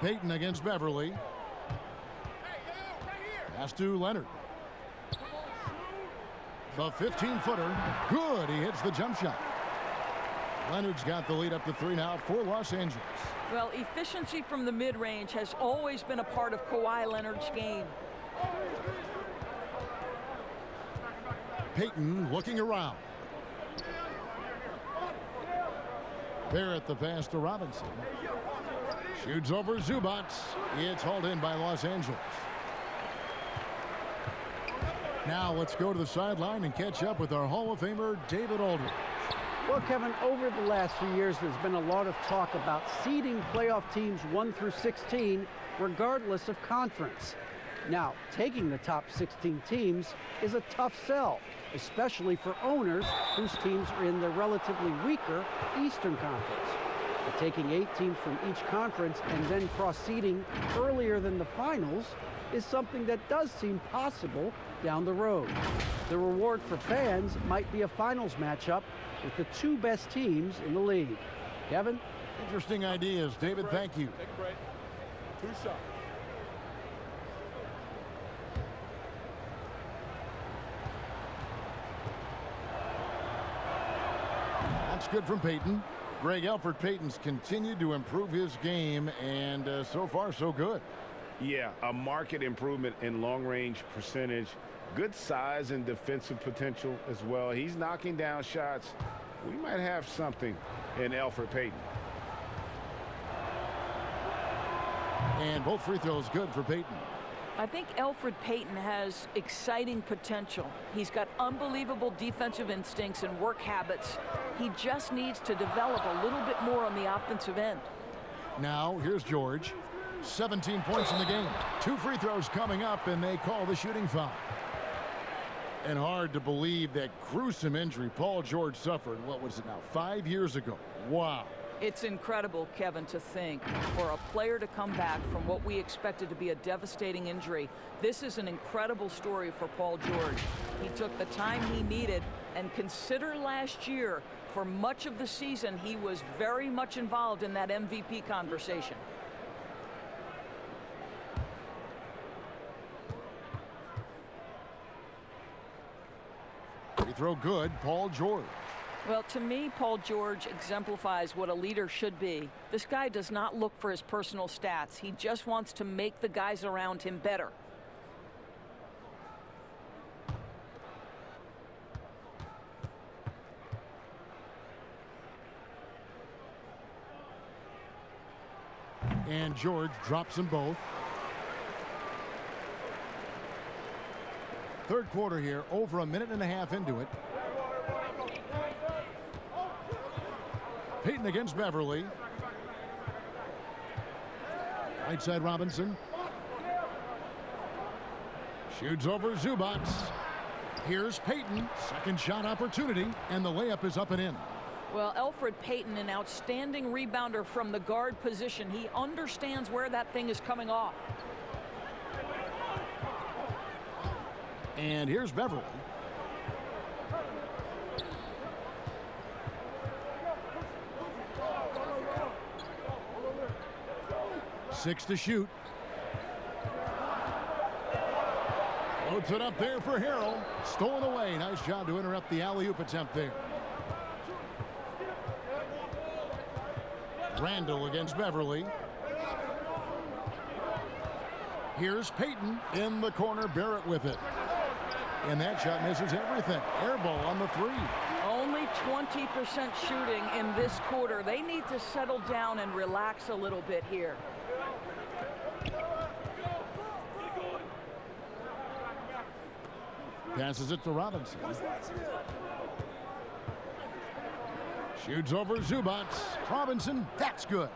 Payton against Beverly. Pass to Leonard. The 15-footer. Good. He hits the jump shot. Leonard's got the lead up to 3 now for Los Angeles. Well, efficiency from the mid-range has always been a part of Kawhi Leonard's game. Payton looking around. Barrett the pass to Robinson. Shoots over Zubac. It's hauled in by Los Angeles. Now let's go to the sideline and catch up with our Hall of Famer, David Aldridge. Well, Kevin, over the last few years, there's been a lot of talk about seeding playoff teams 1 through 16, regardless of conference. Now, taking the top 16 teams is a tough sell, especially for owners whose teams are in the relatively weaker Eastern Conference. But taking 8 teams from each conference and then cross-seeding earlier than the finals is something that does seem possible down the road. The reward for fans might be a finals matchup with the 2 best teams in the league. Kevin? Interesting ideas. David, thank you. Take a break. 2 shots. That's good from Payton. Greg Elfrid Payton's continued to improve his game, and so far, so good. Yeah, a market improvement in long-range percentage. Good size and defensive potential as well. He's knocking down shots. We might have something in Elfrid Payton. And both free throws good for Payton. I think Elfrid Payton has exciting potential. He's got unbelievable defensive instincts and work habits. He just needs to develop a little bit more on the offensive end. Now, here's George. 17 points in the game. 2 free throws coming up, and they call the shooting foul. And hard to believe that gruesome injury Paul George suffered, what was it now, 5 years ago. Wow. It's incredible, Kevin, to think for a player to come back from what we expected to be a devastating injury. This is an incredible story for Paul George. He took the time he needed, and consider last year, for much of the season, he was very much involved in that MVP conversation. Free throw good, Paul George. Well, to me, Paul George exemplifies what a leader should be. This guy does not look for his personal stats. He just wants to make the guys around him better. And George drops them both. Third quarter here, over a minute and a half into it. Payton against Beverly. Right side Robinson. Shoots over Zubac. Here's Payton. Second shot opportunity, and the layup is up and in. Well, Elfrid Payton, an outstanding rebounder from the guard position. He understands where that thing is coming off. And here's Beverly. Six to shoot. Floats it up there for Harrell. Stolen away. Nice job to interrupt the alley-oop attempt there. Randall against Beverly. Here's Payton in the corner. Barrett with it. And that shot misses everything. Air ball on the 3. Only 20% shooting in this quarter. They need to settle down and relax a little bit here. Passes it to Robinson. Shoots over Zubac. Robinson, that's good.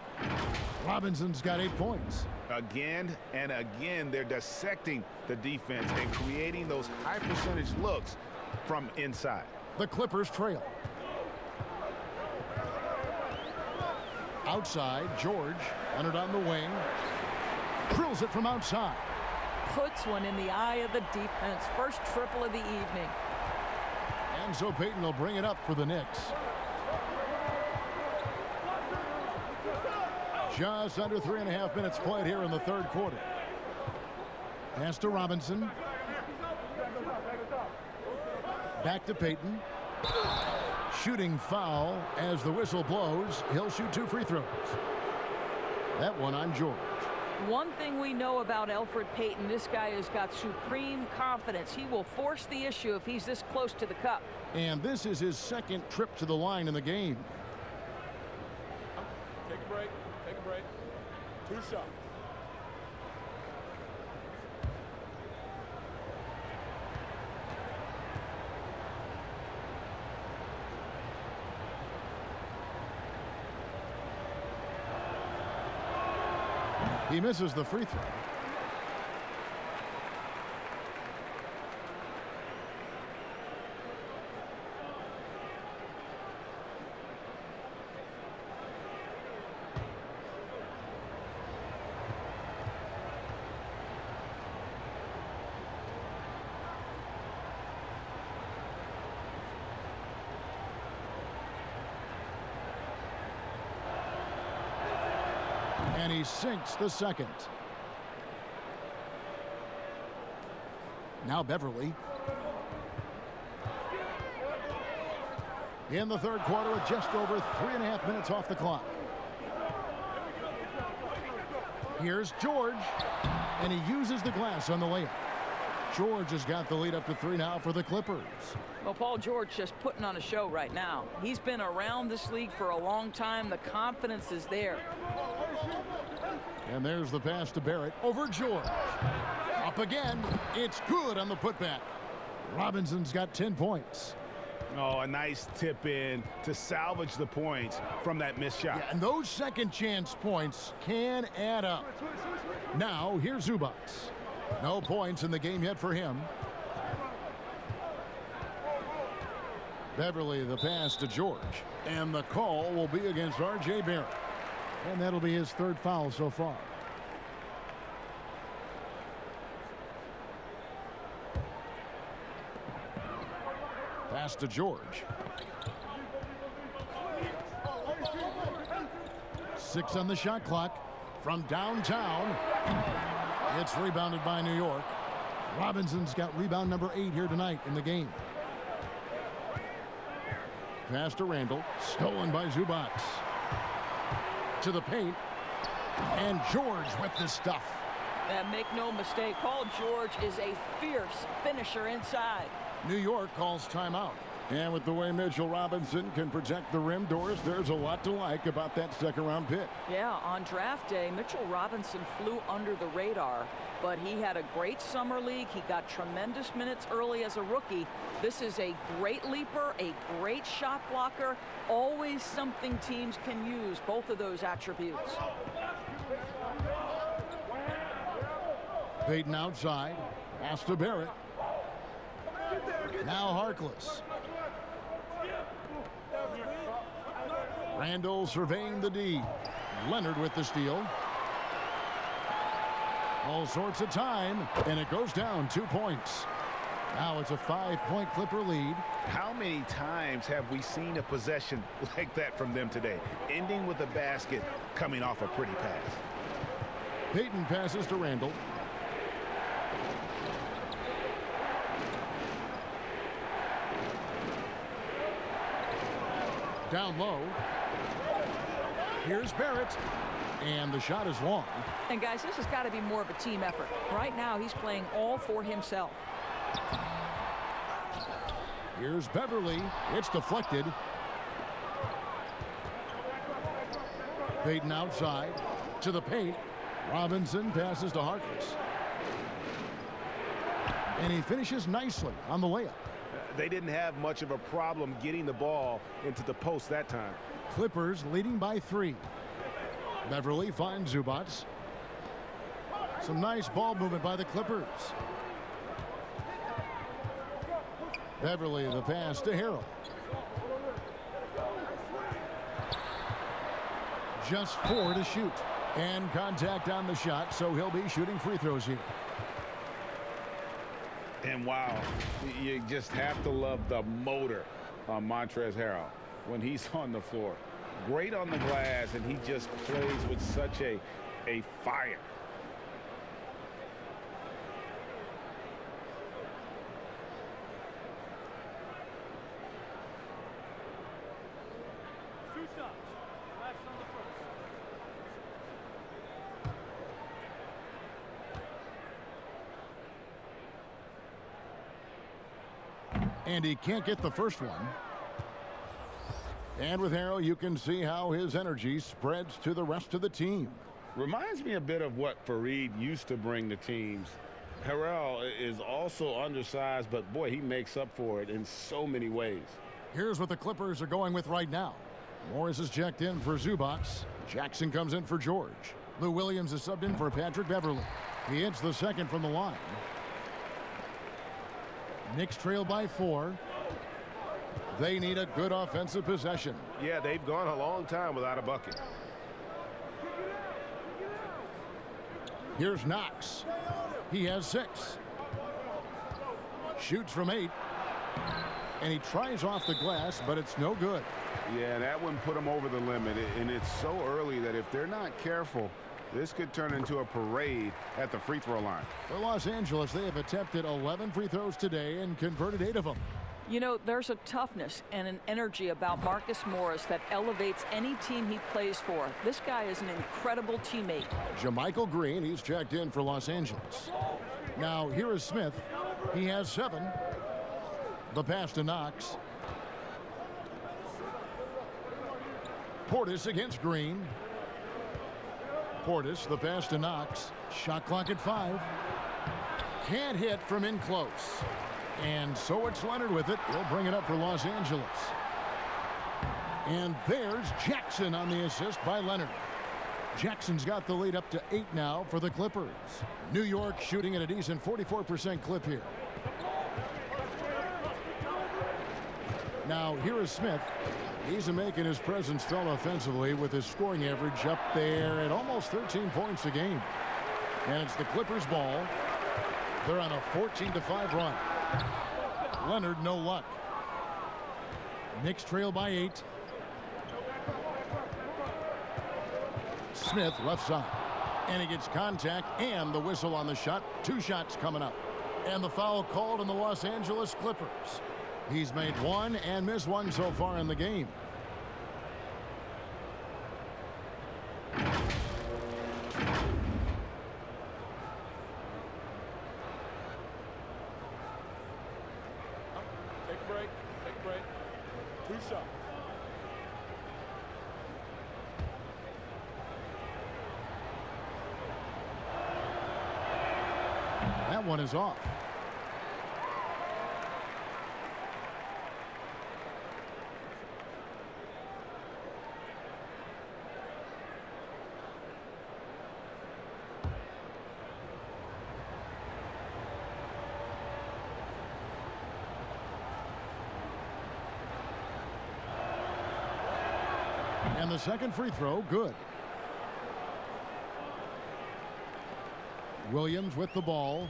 Robinson's got 8 points. Again and again, they're dissecting the defense and creating those high percentage looks from inside. The Clippers trail. Outside, George entered on the wing. Drills it from outside. Puts one in the eye of the defense. First triple of the evening. And so Payton will bring it up for the Knicks. Just under 3.5 minutes played here in the third quarter. Pass to Robinson. Back to Payton. Shooting foul as the whistle blows. He'll shoot 2 free throws. That one on George. One thing we know about Elfrid Payton, this guy has got supreme confidence. He will force the issue if he's this close to the cup. And this is his second trip to the line in the game. Take a break. Take a break. 2 shots. He misses the free throw. And he sinks the second. Now Beverly. In the third quarter with just over 3.5 minutes off the clock. Here's George. And he uses the glass on the layup. George has got the lead up to 3 now for the Clippers. Well, Paul George just putting on a show right now. He's been around this league for a long time. The confidence is there. And there's the pass to Barrett over George. Up again. It's good on the putback. Robinson's got 10 points. Oh, a nice tip in to salvage the points from that missed shot. Yeah, and those second chance points can add up. Now, here's Zubac. No points in the game yet for him. Beverly, the pass to George. And the call will be against R.J. Barrett. And that'll be his 3rd foul so far. Pass to George. 6 on the shot clock from downtown. It's rebounded by New York. Robinson's got rebound number 8 here tonight in the game. Pass to Randall. Stolen by Zubac. To the paint. And George with the stuff. And make no mistake, Paul George is a fierce finisher inside. New York calls timeout. And with the way Mitchell Robinson can protect the rim doors, there's a lot to like about that second-round pick. Yeah, on draft day, Mitchell Robinson flew under the radar, but he had a great summer league. He got tremendous minutes early as a rookie. This is a great leaper, a great shot blocker, always something teams can use, both of those attributes. Payton outside. Pass to Barrett. Now Harkless. Randall surveying the D. Leonard with the steal. All sorts of time, and it goes down 2 points. Now it's a 5-point Clipper lead. How many times have we seen a possession like that from them today, ending with a basket coming off a pretty pass? Payton passes to Randall. Down low. Here's Barrett. And the shot is long. And guys, this has got to be more of a team effort. Right now, he's playing all for himself. Here's Beverly. It's deflected. Payton outside to the paint. Robinson passes to Harkless. And he finishes nicely on the layup. They didn't have much of a problem getting the ball into the post that time. Clippers leading by 3. Beverly finds Zubac. Some nice ball movement by the Clippers. Beverly, the pass to Harrell. Just 4 to shoot. And contact on the shot, so he'll be shooting free throws here. And wow, you just have to love the motor on Montrezl Harrell when he's on the floor. Great on the glass, and he just plays with such a fire. And he can't get the first one. And with Harrell, you can see how his energy spreads to the rest of the team. Reminds me a bit of what Fareed used to bring to teams. Harrell is also undersized, but boy, he makes up for it in so many ways. Here's what the Clippers are going with right now. Morris is checked in for Zubac. Jackson comes in for George. Lou Williams is subbed in for Patrick Beverly. He hits the second from the line. Knicks trail by 4. They need a good offensive possession. Yeah, they've gone a long time without a bucket. Here's Knox. He has 6. Shoots from 8. And he tries off the glass, but it's no good. Yeah, that one put him over the limit. And it's so early that if they're not careful, this could turn into a parade at the free throw line. For Los Angeles, they have attempted 11 free throws today and converted 8 of them. You know, there's a toughness and an energy about Marcus Morris that elevates any team he plays for. This guy is an incredible teammate. JaMychal Green, he's checked in for Los Angeles. Now, here is Smith. He has 7. The pass to Knox. Portis against Green. Portis, the pass to Knox. Shot clock at 5. Can't hit from in close. And so it's Leonard with it. He'll bring it up for Los Angeles. And there's Jackson on the assist by Leonard. Jackson's got the lead up to 8 now for the Clippers. New York shooting at a decent 44% clip here. Now here is Smith. He's making his presence felt offensively with his scoring average up there at almost 13 points a game. And it's the Clippers ball. They're on a 14-5 run. Leonard, no luck. Knicks trail by 8. Smith left side. And he gets contact and the whistle on the shot. 2 shots coming up. And the foul called on the Los Angeles Clippers. He's made 1 and missed 1 so far in the game. Take a break. Take a break. 2 shots. That one is off. And the second free throw, good. Williams with the ball.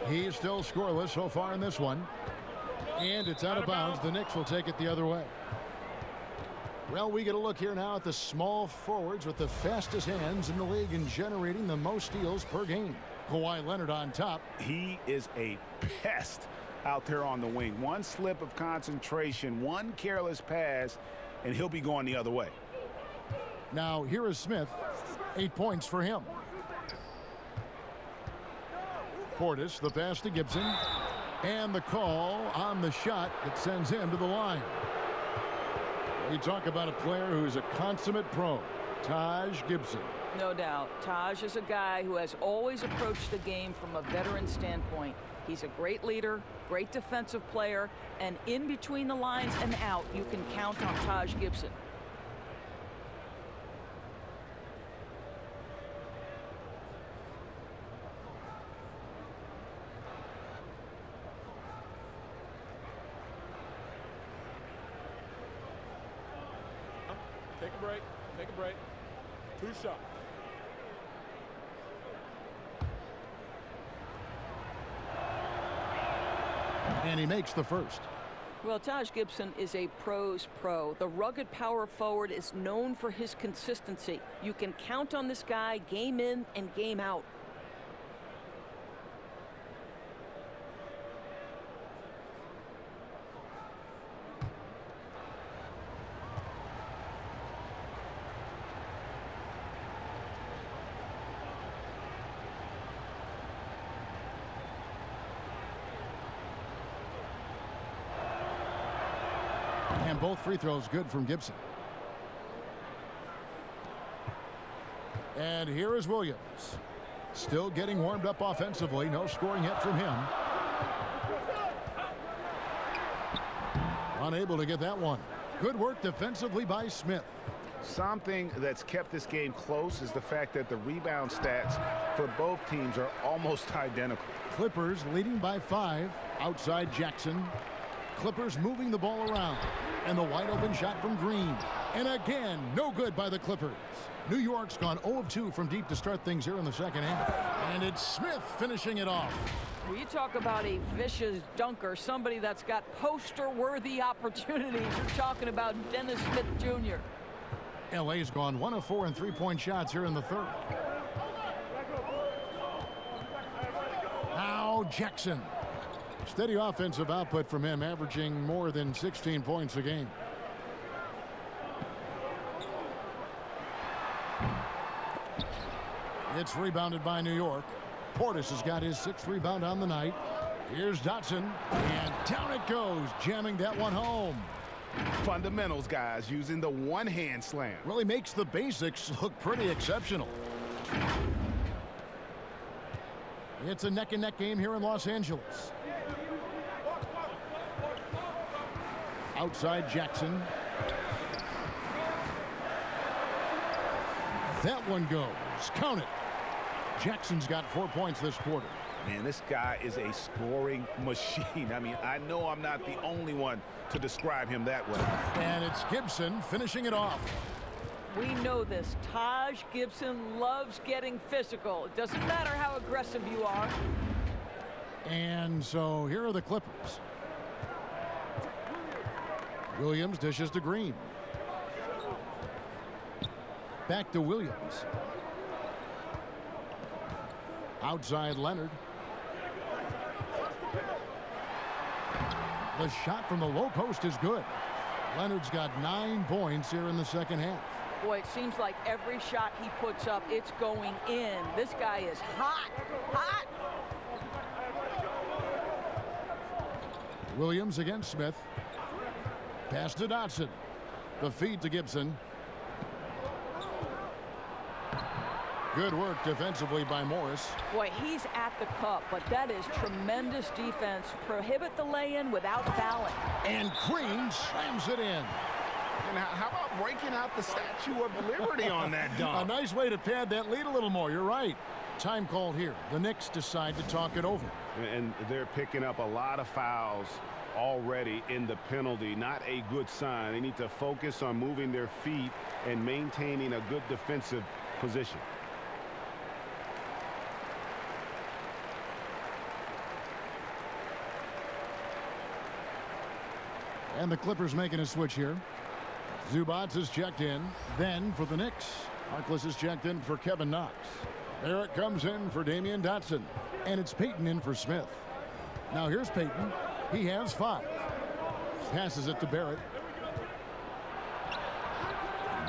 He's still scoreless so far in this one. And it's out of bounds. The Knicks will take it the other way. Well, we get a look here now at the small forwards with the fastest hands in the league and generating the most steals per game. Kawhi Leonard on top. He is a pest out there on the wing. One slip of concentration, one careless pass, and he'll be going the other way. Now here is Smith. 8 points for him. Portis, the pass to Gibson. And the call on the shot that sends him to the line. You talk about a player who's a consummate pro. Taj Gibson. No doubt. Taj is a guy who has always approached the game from a veteran standpoint. He's a great leader, great defensive player, and in between the lines and out, you can count on Taj Gibson. Take a break. Take a break. 2 shots. And he makes the first. Well, Taj Gibson is a pro's pro. The rugged power forward is known for his consistency. You can count on this guy game in and game out. And both free throws good from Gibson. And here is Williams. Still getting warmed up offensively. No scoring yet from him. Unable to get that one. Good work defensively by Smith. Something that's kept this game close is the fact that the rebound stats for both teams are almost identical. Clippers leading by 5. Outside Jackson. Clippers moving the ball around. And the wide open shot from Green. And again, no good by the Clippers. New York's gone 0 of 2 from deep to start things here in the second half. And it's Smith finishing it off. Well, you talk about a vicious dunker, somebody that's got poster-worthy opportunities. You're talking about Dennis Smith Jr. LA's gone 1 of 4 in three-point shots here in the third. Now Jackson. Steady offensive output from him, averaging more than 16 points a game. It's rebounded by New York. Portis has got his 6th rebound on the night. Here's Dotson, and down it goes, jamming that one home. Fundamentals, guys, using the one-hand slam. Really makes the basics look pretty exceptional. It's a neck-and-neck game here in Los Angeles. Outside Jackson. That one goes. Count it. Jackson's got 4 points this quarter. Man, this guy is a scoring machine. I mean, I know I'm not the only one to describe him that way. And it's Gibson finishing it off. We know this. Taj Gibson loves getting physical. It doesn't matter how aggressive you are. And so here are the Clippers. Williams dishes to Green. Back to Williams. Outside Leonard. The shot from the low post is good. Leonard's got 9 points here in the second half. Boy, it seems like every shot he puts up, it's going in. This guy is hot, hot. Williams against Smith. Pass to Dotson. The feed to Gibson. Good work defensively by Morris. Boy, he's at the cup, but that is tremendous defense. Prohibit the lay-in without fouling. And Green slams it in. And how about breaking out the Statue of Liberty on that dunk? A nice way to pad that lead a little more. You're right. Time called here. The Knicks decide to talk it over. And they're picking up a lot of fouls already in the penalty. Not a good sign. They need to focus on moving their feet and maintaining a good defensive position. And the Clippers making a switch here. Zubats is checked in. Then for the Knicks, Harkless is checked in for Kevin Knox. Barrett comes in for Damian Dotson. And it's Payton in for Smith. Now here's Payton. He has 5. Passes it to Barrett.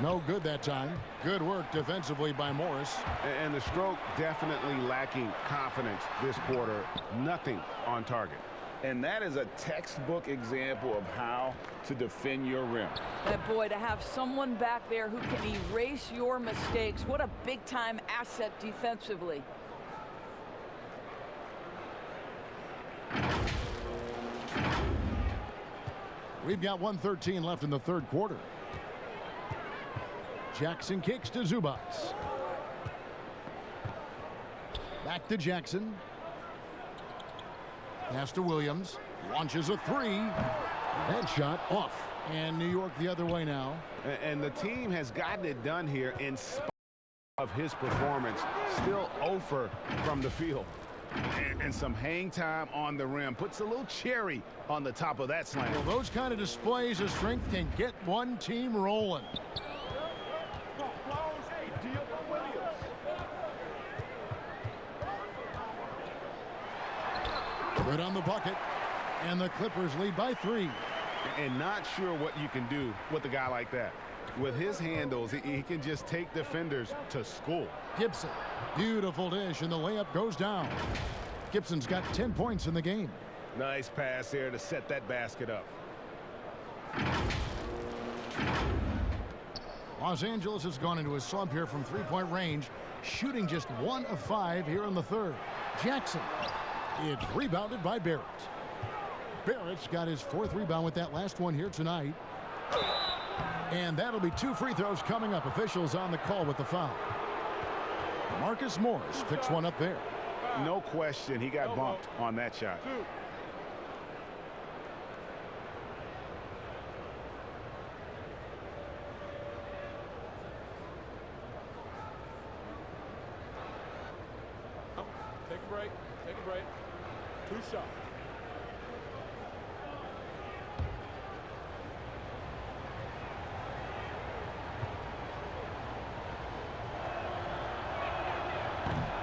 No good that time. Good work defensively by Morris. And the stroke definitely lacking confidence this quarter. Nothing on target. And that is a textbook example of how to defend your rim. And boy, to have someone back there who can erase your mistakes, what a big-time asset defensively. We've got 1:13 left in the third quarter. Jackson kicks to Zubats. Back to Jackson. Pass to Williams. Launches a three. That shot off. And New York the other way now. And the team has gotten it done here in spite of his performance. Still 0 from the field. And some hang time on the rim. Puts a little cherry on the top of that slam. Well, those kind of displays of strength can get one team rolling. Good on the bucket. And the Clippers lead by 3. And not sure what you can do with a guy like that. With his handles, he can just take defenders to school. Gibson. Beautiful dish, and the layup goes down. Gibson's got 10 points in the game. Nice pass there to set that basket up. Los Angeles has gone into a slump here from three-point range, shooting just 1 of 5 here in the third. Jackson. It's rebounded by Barrett. Barrett's got his 4th rebound with that last one here tonight. And that'll be 2 free throws coming up. Officials on the call with the foul. Marcus Morris picks one up there. No question, he got bumped on that shot. Take a break. Take a break. 2 shots.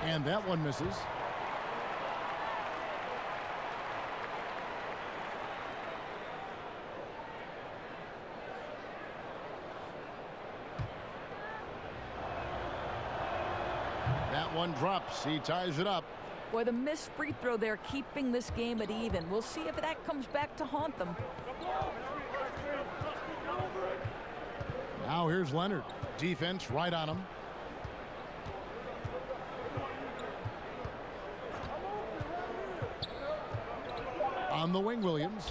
And that one misses. That one drops. He ties it up. Boy, the missed free throw there keeping this game at even. We'll see if that comes back to haunt them. Now here's Leonard. Defense right on him. On the wing, Williams.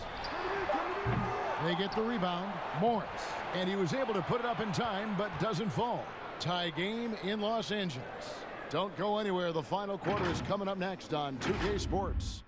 They get the rebound. Morris. And he was able to put it up in time, but doesn't fall. Tie game in Los Angeles. Don't go anywhere. The final quarter is coming up next on 2K Sports.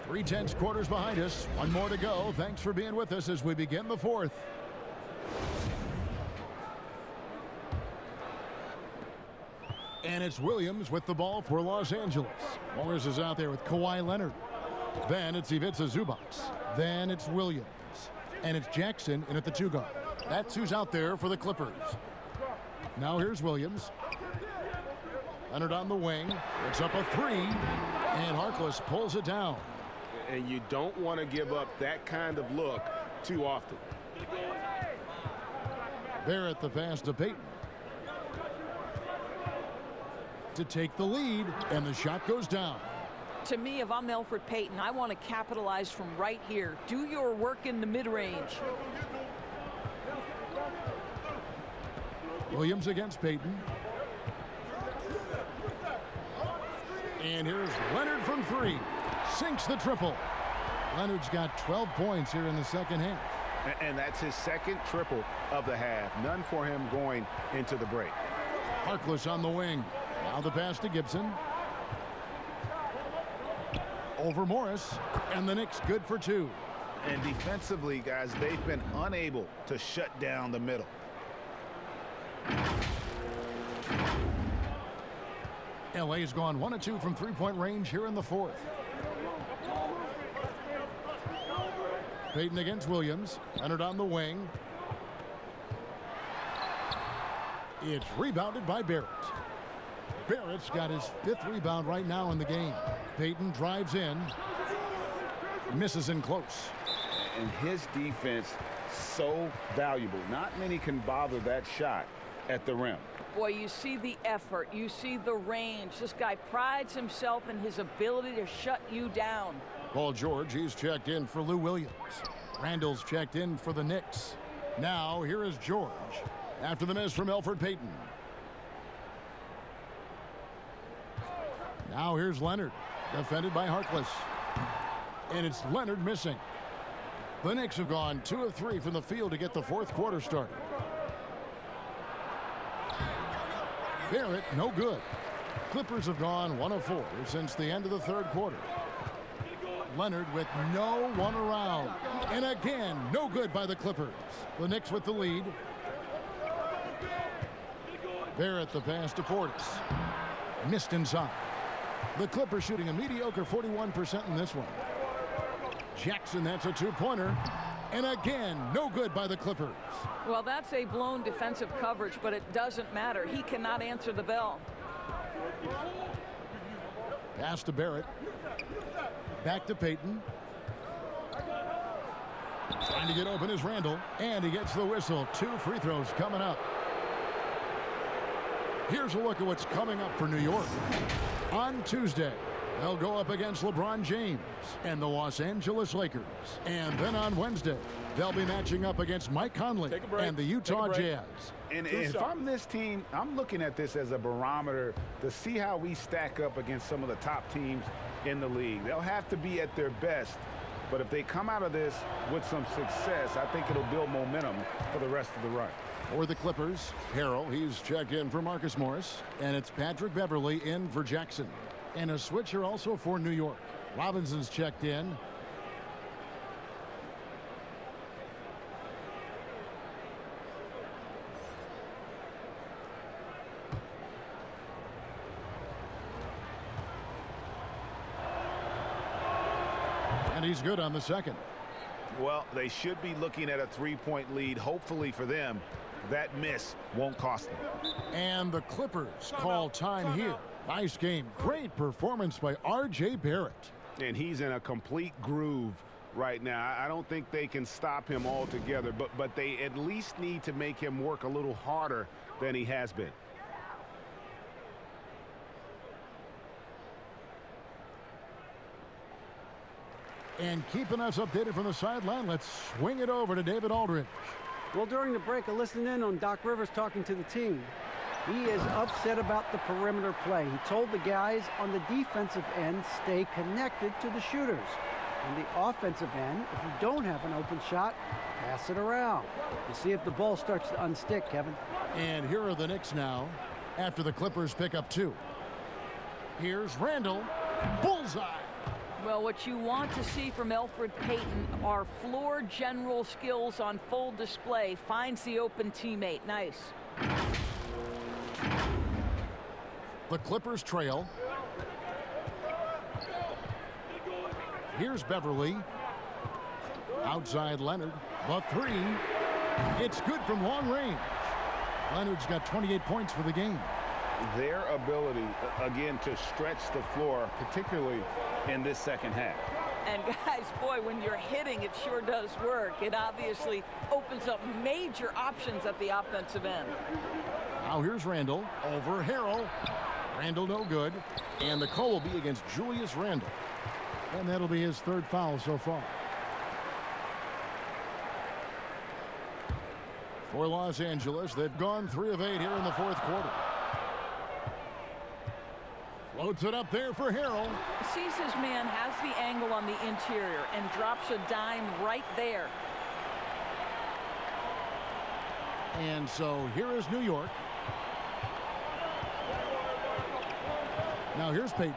Three tenths quarters behind us. One more to go. Thanks for being with us as we begin the fourth. And it's Williams with the ball for Los Angeles. Morris is out there with Kawhi Leonard. Then it's Ivica Zubats. Then it's Williams. And it's Jackson in at the 2 guard. That's who's out there for the Clippers. Now here's Williams. Leonard on the wing. It's up a 3. And Harkless pulls it down. And you don't want to give up that kind of look too often. Barrett the pass to Payton. To take the lead, and the shot goes down. To me, if I'm Elfrid Payton, I want to capitalize from right here. Do your work in the mid-range. Williams against Payton. And here's Leonard from 3. Sinks the triple. Leonard's got 12 points here in the second half. And that's his second triple of the half. None for him going into the break. Harkless on the wing. Now the pass to Gibson. Over Morris. And the Knicks good for 2. And defensively, guys, they've been unable to shut down the middle. LA's gone 1 of 2 from three-point range here in the fourth. Payton against Williams. Leonard on the wing. It's rebounded by Barrett. Barrett's got his 5th rebound right now in the game. Payton drives in. Misses in close. And his defense so valuable. Not many can bother that shot at the rim. Boy, you see the effort. You see the range. This guy prides himself in his ability to shut you down. Paul George, he's checked in for Lou Williams. Randall's checked in for the Knicks. Now, here is George after the miss from Elfrid Payton. Now here's Leonard, defended by Harkless. And it's Leonard missing. The Knicks have gone 2 of 3 from the field to get the fourth quarter started. Barrett, no good. Clippers have gone 1 of 4 since the end of the third quarter. Leonard with no one around. And again, no good by the Clippers. The Knicks with the lead. Barrett the pass to Portis. Missed inside. The Clippers shooting a mediocre 41% in this one. Jackson, that's a two-pointer. And again, no good by the Clippers. Well, that's a blown defensive coverage, but it doesn't matter. He cannot answer the bell. Pass to Barrett. Back to Payton. Trying to get open is Randall. And he gets the whistle. 2 free throws coming up. Here's a look at what's coming up for New York. On Tuesday, they'll go up against LeBron James and the Los Angeles Lakers. And then on Wednesday, they'll be matching up against Mike Conley and the Utah Jazz. And if I'm this team, I'm looking at this as a barometer to see how we stack up against some of the top teams in the league. They'll have to be at their best. But if they come out of this with some success, I think it'll build momentum for the rest of the run. For the Clippers, Harrell, he's checked in for Marcus Morris. And it's Patrick Beverley in for Jackson. And a switcher also for New York. Robinson's checked in. And he's good on the second. Well, they should be looking at a 3-point lead. Hopefully for them, that miss won't cost them. And the Clippers call time here. Nice game. Great performance by R.J. Barrett. And he's in a complete groove right now. I don't think they can stop him altogether, but they at least need to make him work a little harder than he has been. And keeping us updated from the sideline, let's swing it over to David Aldridge. Well, during the break, I listened in on Doc Rivers talking to the team. He is upset about the perimeter play. He told the guys on the defensive end, stay connected to the shooters. On the offensive end, if you don't have an open shot, pass it around. You see if the ball starts to unstick, Kevin. And here are the Knicks now after the Clippers pick up 2. Here's Randall. Bullseye. Well, what you want to see from Elfrid Payton are floor general skills on full display. Finds the open teammate. Nice. The Clippers trail. Here's Beverley. Outside Leonard. The 3. It's good from long range. Leonard's got 28 points for the game. Their ability, again, to stretch the floor, particularly in this second half. And guys, boy, when you're hitting, it sure does work. It obviously opens up major options at the offensive end. Now here's Randall over Harrell. Randall no good. And the call will be against Julius Randall. And that'll be his 3rd foul so far. For Los Angeles, they've gone 3 of 8 here in the fourth quarter. Floats it up there for Harrell. Sees his man, has the angle on the interior, and drops a dime right there. And so here is New York. Now here's Payton.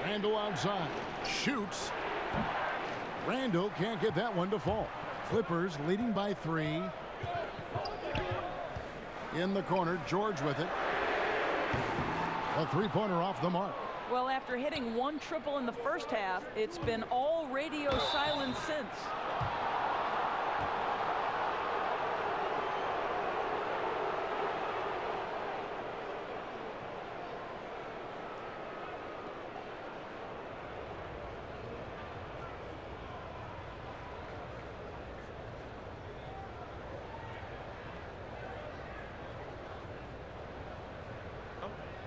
Randall outside. Shoots. Randall can't get that one to fall. Clippers leading by 3. In the corner, George with it. A three-pointer off the mark. Well, after hitting 1 triple in the first half, it's been all radio silence since.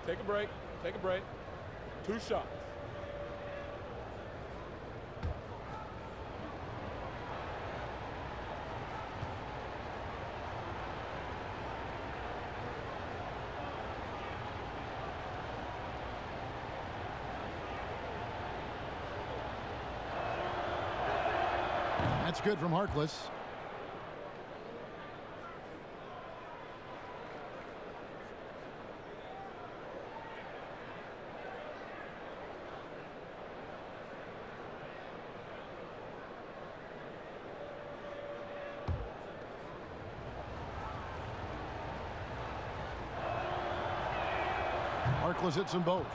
Take a break. Take a break. 2 shots. That's good from Harkless. Harkless hits them both.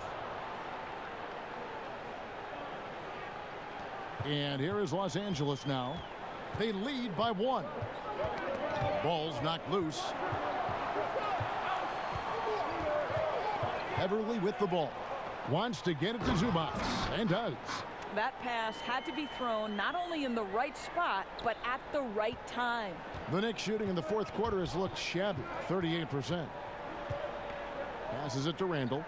And here is Los Angeles now. They lead by 1. Ball's knocked loose. Beverly with the ball. Wants to get it to Zubac, and does. That pass had to be thrown not only in the right spot, but at the right time. The Knicks shooting in the fourth quarter has looked shabby, 38%. Passes it to Randall.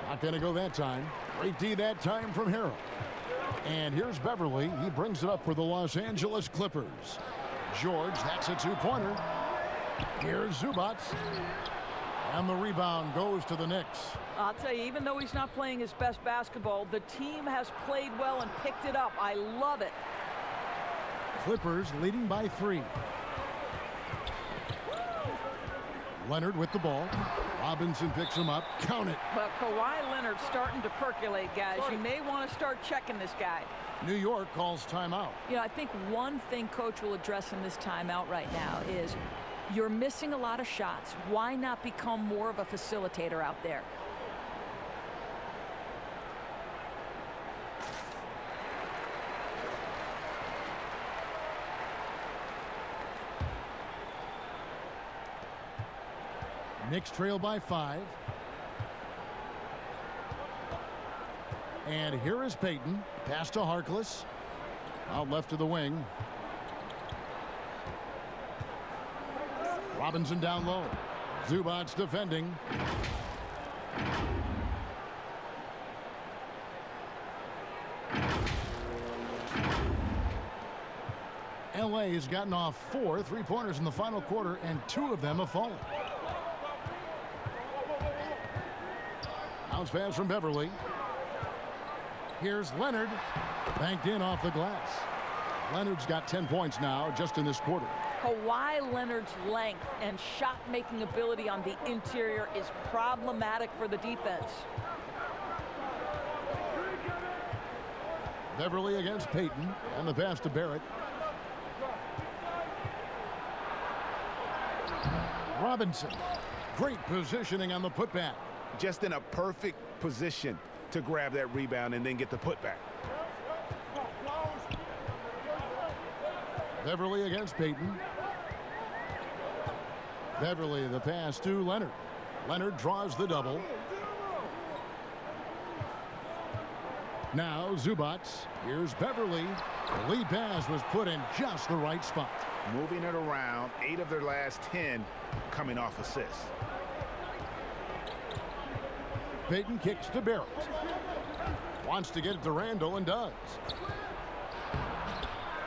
Not going to go that time. Great D that time from Harrell. And here's Beverly. He brings it up for the Los Angeles Clippers. George, that's a 2-pointer. Here's Zubac. And the rebound goes to the Knicks. I'll tell you, even though he's not playing his best basketball, the team has played well and picked it up. I love it. Clippers leading by 3. Leonard with the ball. Robinson picks him up. Count it. But Kawhi Leonard's starting to percolate, guys. You may want to start checking this guy. New York calls timeout. You know, I think one thing Coach will address in this timeout right now is you're missing a lot of shots. Why not become more of a facilitator out there? Knicks trail by 5. And here is Payton. Pass to Harkless. Out left to the wing. Robinson down low. Zubac defending. LA has gotten off 4 3-pointers in the final quarter, and 2 of them have fallen. Bounce pass from Beverly. Here's Leonard. Banked in off the glass. Leonard's got 10 points now just in this quarter. Kawhi Leonard's length and shot-making ability on the interior is problematic for the defense. Beverly against Payton, and the pass to Barrett. Robinson. Great positioning on the putback. Just in a perfect position to grab that rebound and then get the putback. Beverly against Payton. Beverly, the pass to Leonard. Leonard draws the double. Now Zubac. Here's Beverly. The lead pass was put in just the right spot. Moving it around. 8 of their last 10 coming off assists. Payton kicks to Barrett. Wants to get it to Randall and does.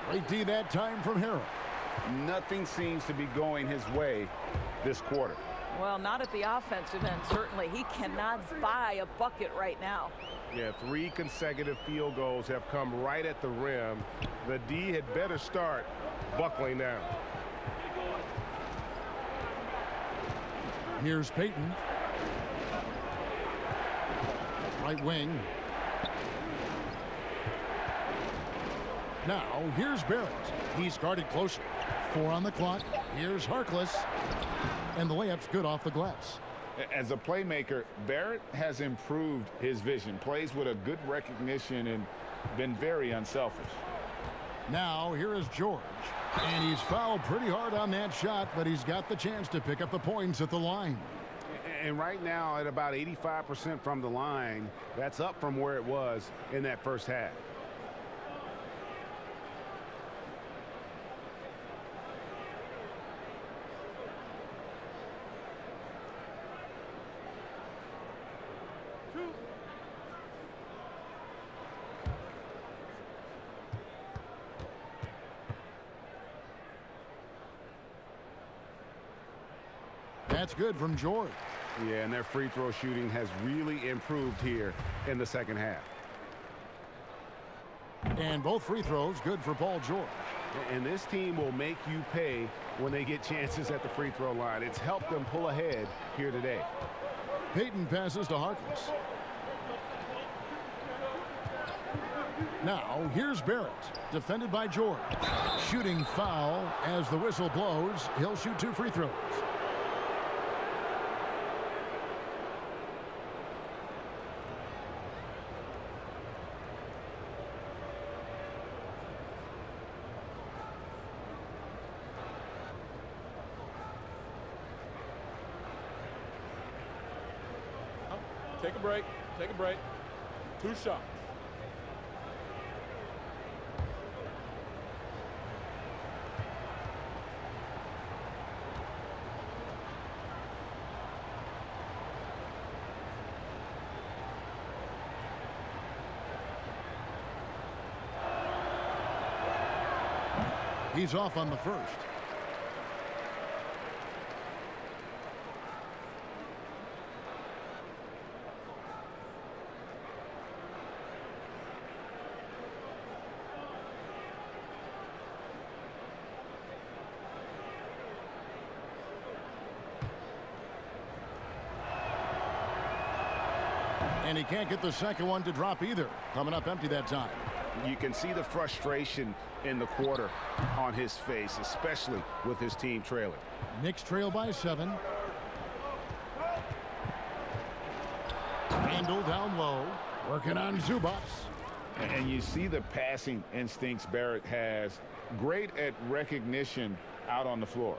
Great D that time from Harrell. Nothing seems to be going his way this quarter. Well, not at the offensive end, certainly. He cannot buy a bucket right now. Yeah, 3 consecutive field goals have come right at the rim. The D had better start buckling down. Here's Payton. Right wing. Now, here's Barrett. He's guarded closer. 4 on the clock. Here's Harkless. And the layup's good off the glass. As a playmaker, Barrett has improved his vision, plays with a good recognition, and been very unselfish. Now, here is George. And he's fouled pretty hard on that shot, but he's got the chance to pick up the points at the line. And right now, at about 85% from the line, that's up from where it was in that first half. That's good from George. Yeah, and their free throw shooting has really improved here in the second half. And both free throws good for Paul George. And this team will make you pay when they get chances at the free throw line. It's helped them pull ahead here today. Payton passes to Harkless. Now, here's Barrett, defended by George. Shooting foul as the whistle blows. He'll shoot 2 free throws. Take a break. Take a break. 2 shots. He's off on the first. And he can't get the second one to drop either. Coming up empty that time. You can see the frustration in the quarter on his face, especially with his team trailing. Knicks trail by 7. Randall down low, working on Zubats. And you see the passing instincts Barrett has. Great at recognition out on the floor.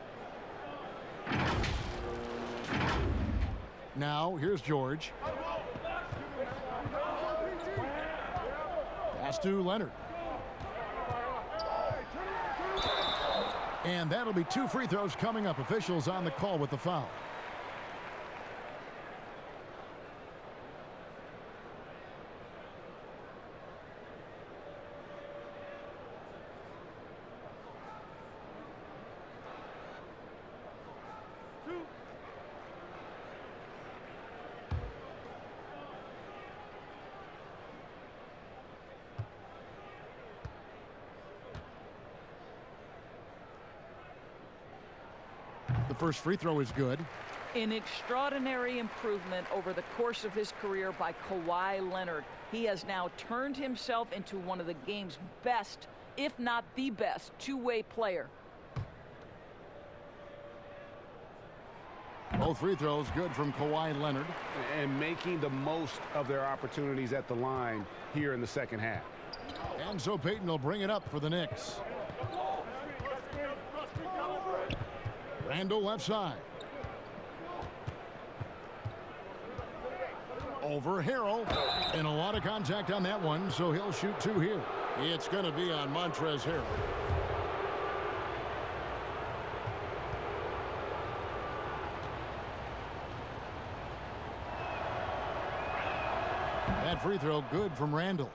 Now, here's George. Pass to Leonard. And that'll be 2 free throws coming up. Officials on the call with the foul. The first free throw is good. An extraordinary improvement over the course of his career by Kawhi Leonard. He has now turned himself into one of the game's best, if not the best, two-way player. Both free throws good from Kawhi Leonard. And making the most of their opportunities at the line here in the second half. And so Payton will bring it up for the Knicks. Randall left side. Over Harrell. And a lot of contact on that one, so he'll shoot 2 here. It's going to be on Montrezl Harrell. That free throw good from Randall.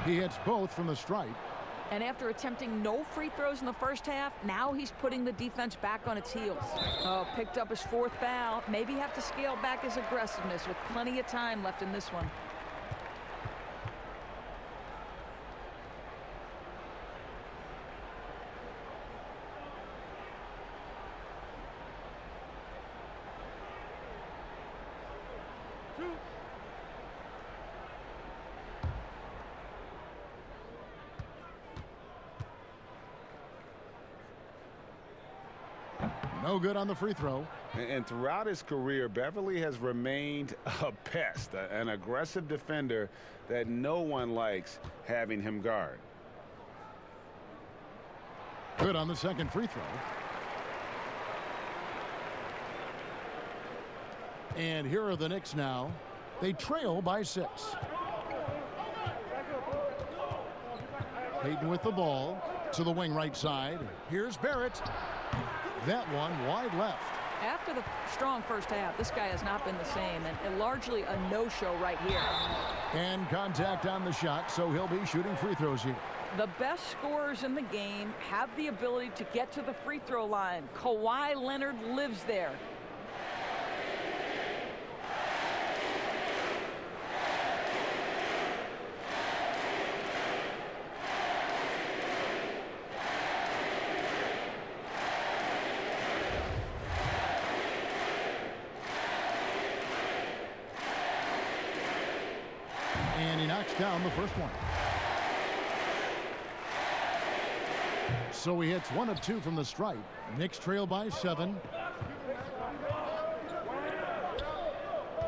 He hits both from the stripe. And after attempting no free throws in the first half, now he's putting the defense back on its heels. Oh, picked up his 4th foul. Maybe have to scale back his aggressiveness with plenty of time left in this one. No good on the free throw. And throughout his career, Beverly has remained a pest, an aggressive defender that no one likes having him guard. Good on the second free throw. And here are the Knicks now. They trail by 6. Payton with the ball to the wing right side. Here's Barrett. That one wide left. After the strong first half, this guy has not been the same, and largely a no-show right here. And contact on the shot, so he'll be shooting free throws here. The best scorers in the game have the ability to get to the free throw line. Kawhi Leonard lives there. And he knocks down the first one. So he hits 1 of 2 from the stripe. Knicks trail by 7.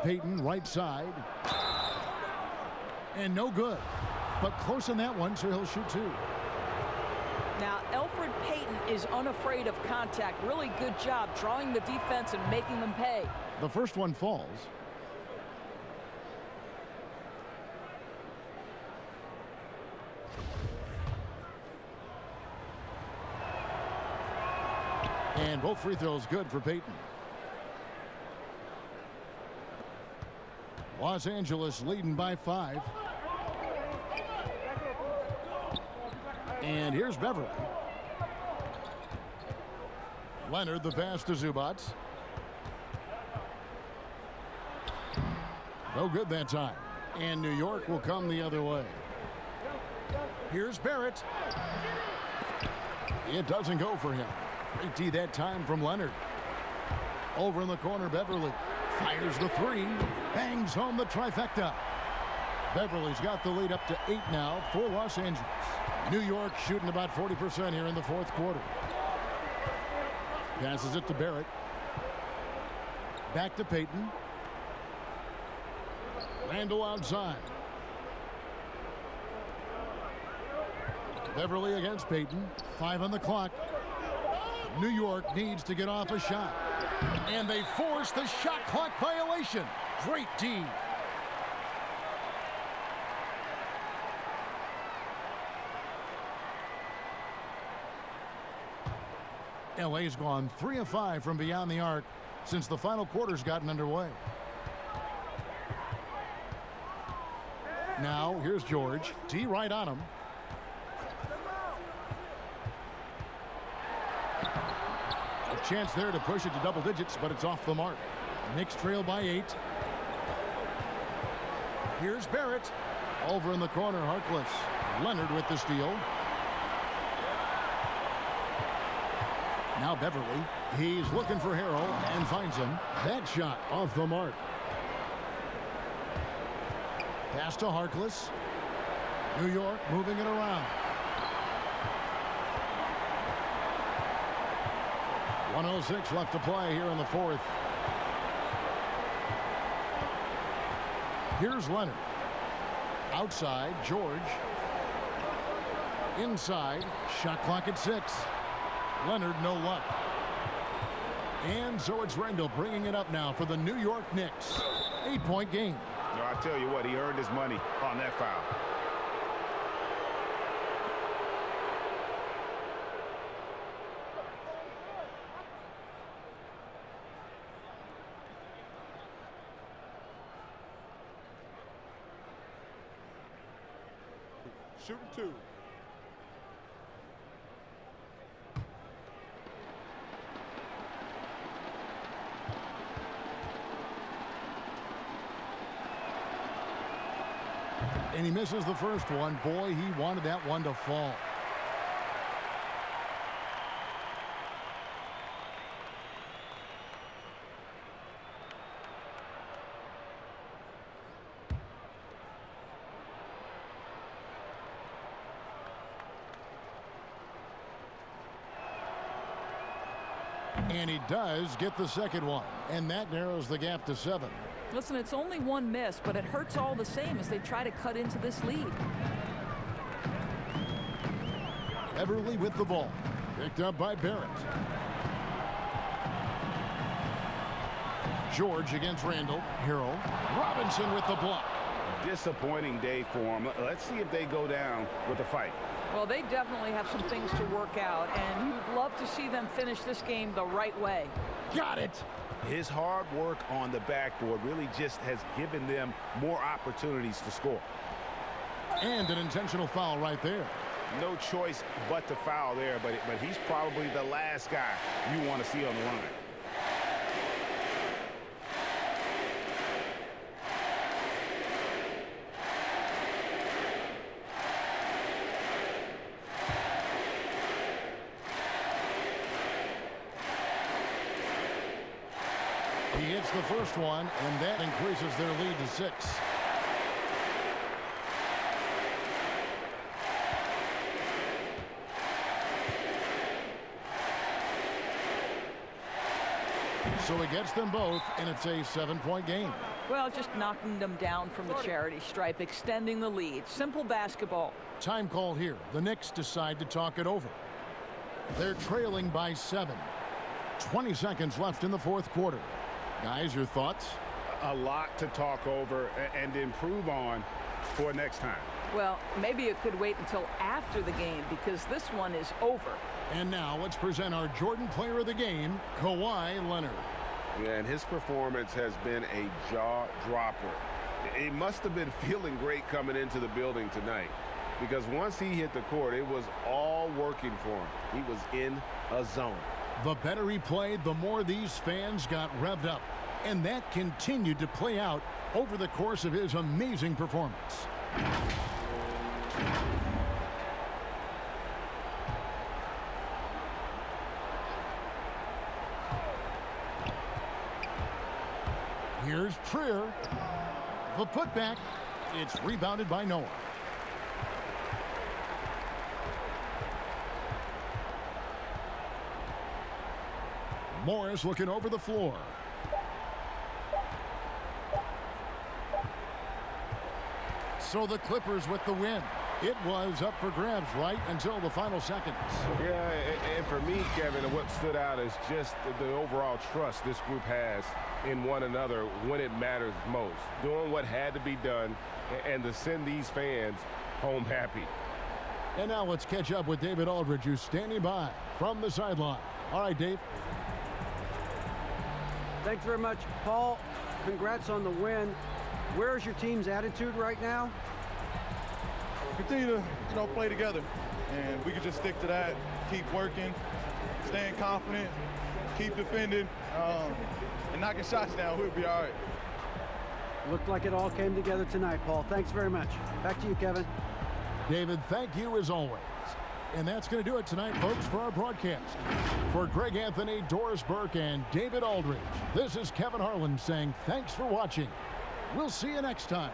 Payton right side. And no good. But close on that one, so he'll shoot 2. Now, Elfrid Payton is unafraid of contact. Really good job drawing the defense and making them pay. The first one falls. And both free throws good for Payton. Los Angeles leading by 5. And here's Beverly. Leonard the pass to Zubac. No good that time. And New York will come the other way. Here's Barrett. It doesn't go for him. Great D that time from Leonard. Over in the corner, Beverly fires the 3, bangs home the trifecta. Beverly's got the lead up to 8 now for Los Angeles. New York shooting about 40% here in the 4th quarter. Passes it to Barrett. Back to Payton. Randall outside. Beverly against Payton. 5 on the clock. New York needs to get off a shot. And they force the shot clock violation. Great D. LA's gone 3 of 5 from beyond the arc since the final quarter's gotten underway. Now, here's George. D right on him. A chance there to push it to double digits, but it's off the mark. Knicks trail by 8. Here's Barrett. Over in the corner, Harkless. Leonard with the steal. Now Beverly. He's looking for Harrell and finds him. That shot off the mark. Pass to Harkless. New York moving it around. 1:06 left to play here in the 4th. Here's Leonard. Outside, George. Inside, shot clock at 6. Leonard, no luck. And so it's Randall bringing it up now for the New York Knicks. 8-point game. No, I tell you what, he earned his money on that foul. Shooting 2. And he misses the first one. Boy, he wanted that one to fall. And he does get the second one, and that narrows the gap to 7. Listen, it's only one miss, but it hurts all the same as they try to cut into this lead. Everly with the ball. Picked up by Barrett. George against Randall. Harrell. Robinson with the block. Disappointing day for him. Let's see if they go down with a fight. Well, they definitely have some things to work out, and you'd love to see them finish this game the right way. Got it. His hard work on the backboard really just has given them more opportunities to score. And an intentional foul right there. No choice but to foul there, but he's probably the last guy you want to see on the line. He hits the first one, and that increases their lead to 6. So he gets them both, and it's a 7-point game. Well, just knocking them down from the charity stripe, extending the lead. Simple basketball. Time call here. The Knicks decide to talk it over. They're trailing by 7. 20 seconds left in the fourth quarter. Guys, your thoughts? A lot to talk over and improve on for next time. Well, maybe it could wait until after the game because this one is over. And now let's present our Jordan Player of the Game, Kawhi Leonard. Yeah, and his performance has been a jaw-dropper. He must have been feeling great coming into the building tonight because once he hit the court, it was all working for him. He was in a zone. The better he played, the more these fans got revved up. And that continued to play out over the course of his amazing performance. Here's Trier. The putback. It's rebounded by Noah. Morris looking over the floor. So the Clippers with the win. It was up for grabs right until the final seconds. Yeah, and for me, Kevin, what stood out is just the overall trust this group has in one another when it matters most. Doing what had to be done and to send these fans home happy. And now let's catch up with David Aldridge, who's standing by from the sideline. All right, Dave. Thanks very much, Paul. Congrats on the win. Where's your team's attitude right now? Continue to, play together, and we can just stick to that. Keep working, staying confident, keep defending, and knocking shots down. We'll be all right. Looked like it all came together tonight, Paul. Thanks very much. Back to you, Kevin. David, thank you as always. And that's going to do it tonight, folks, for our broadcast. For Greg Anthony, Doris Burke, and David Aldridge, this is Kevin Harlan saying thanks for watching. We'll see you next time.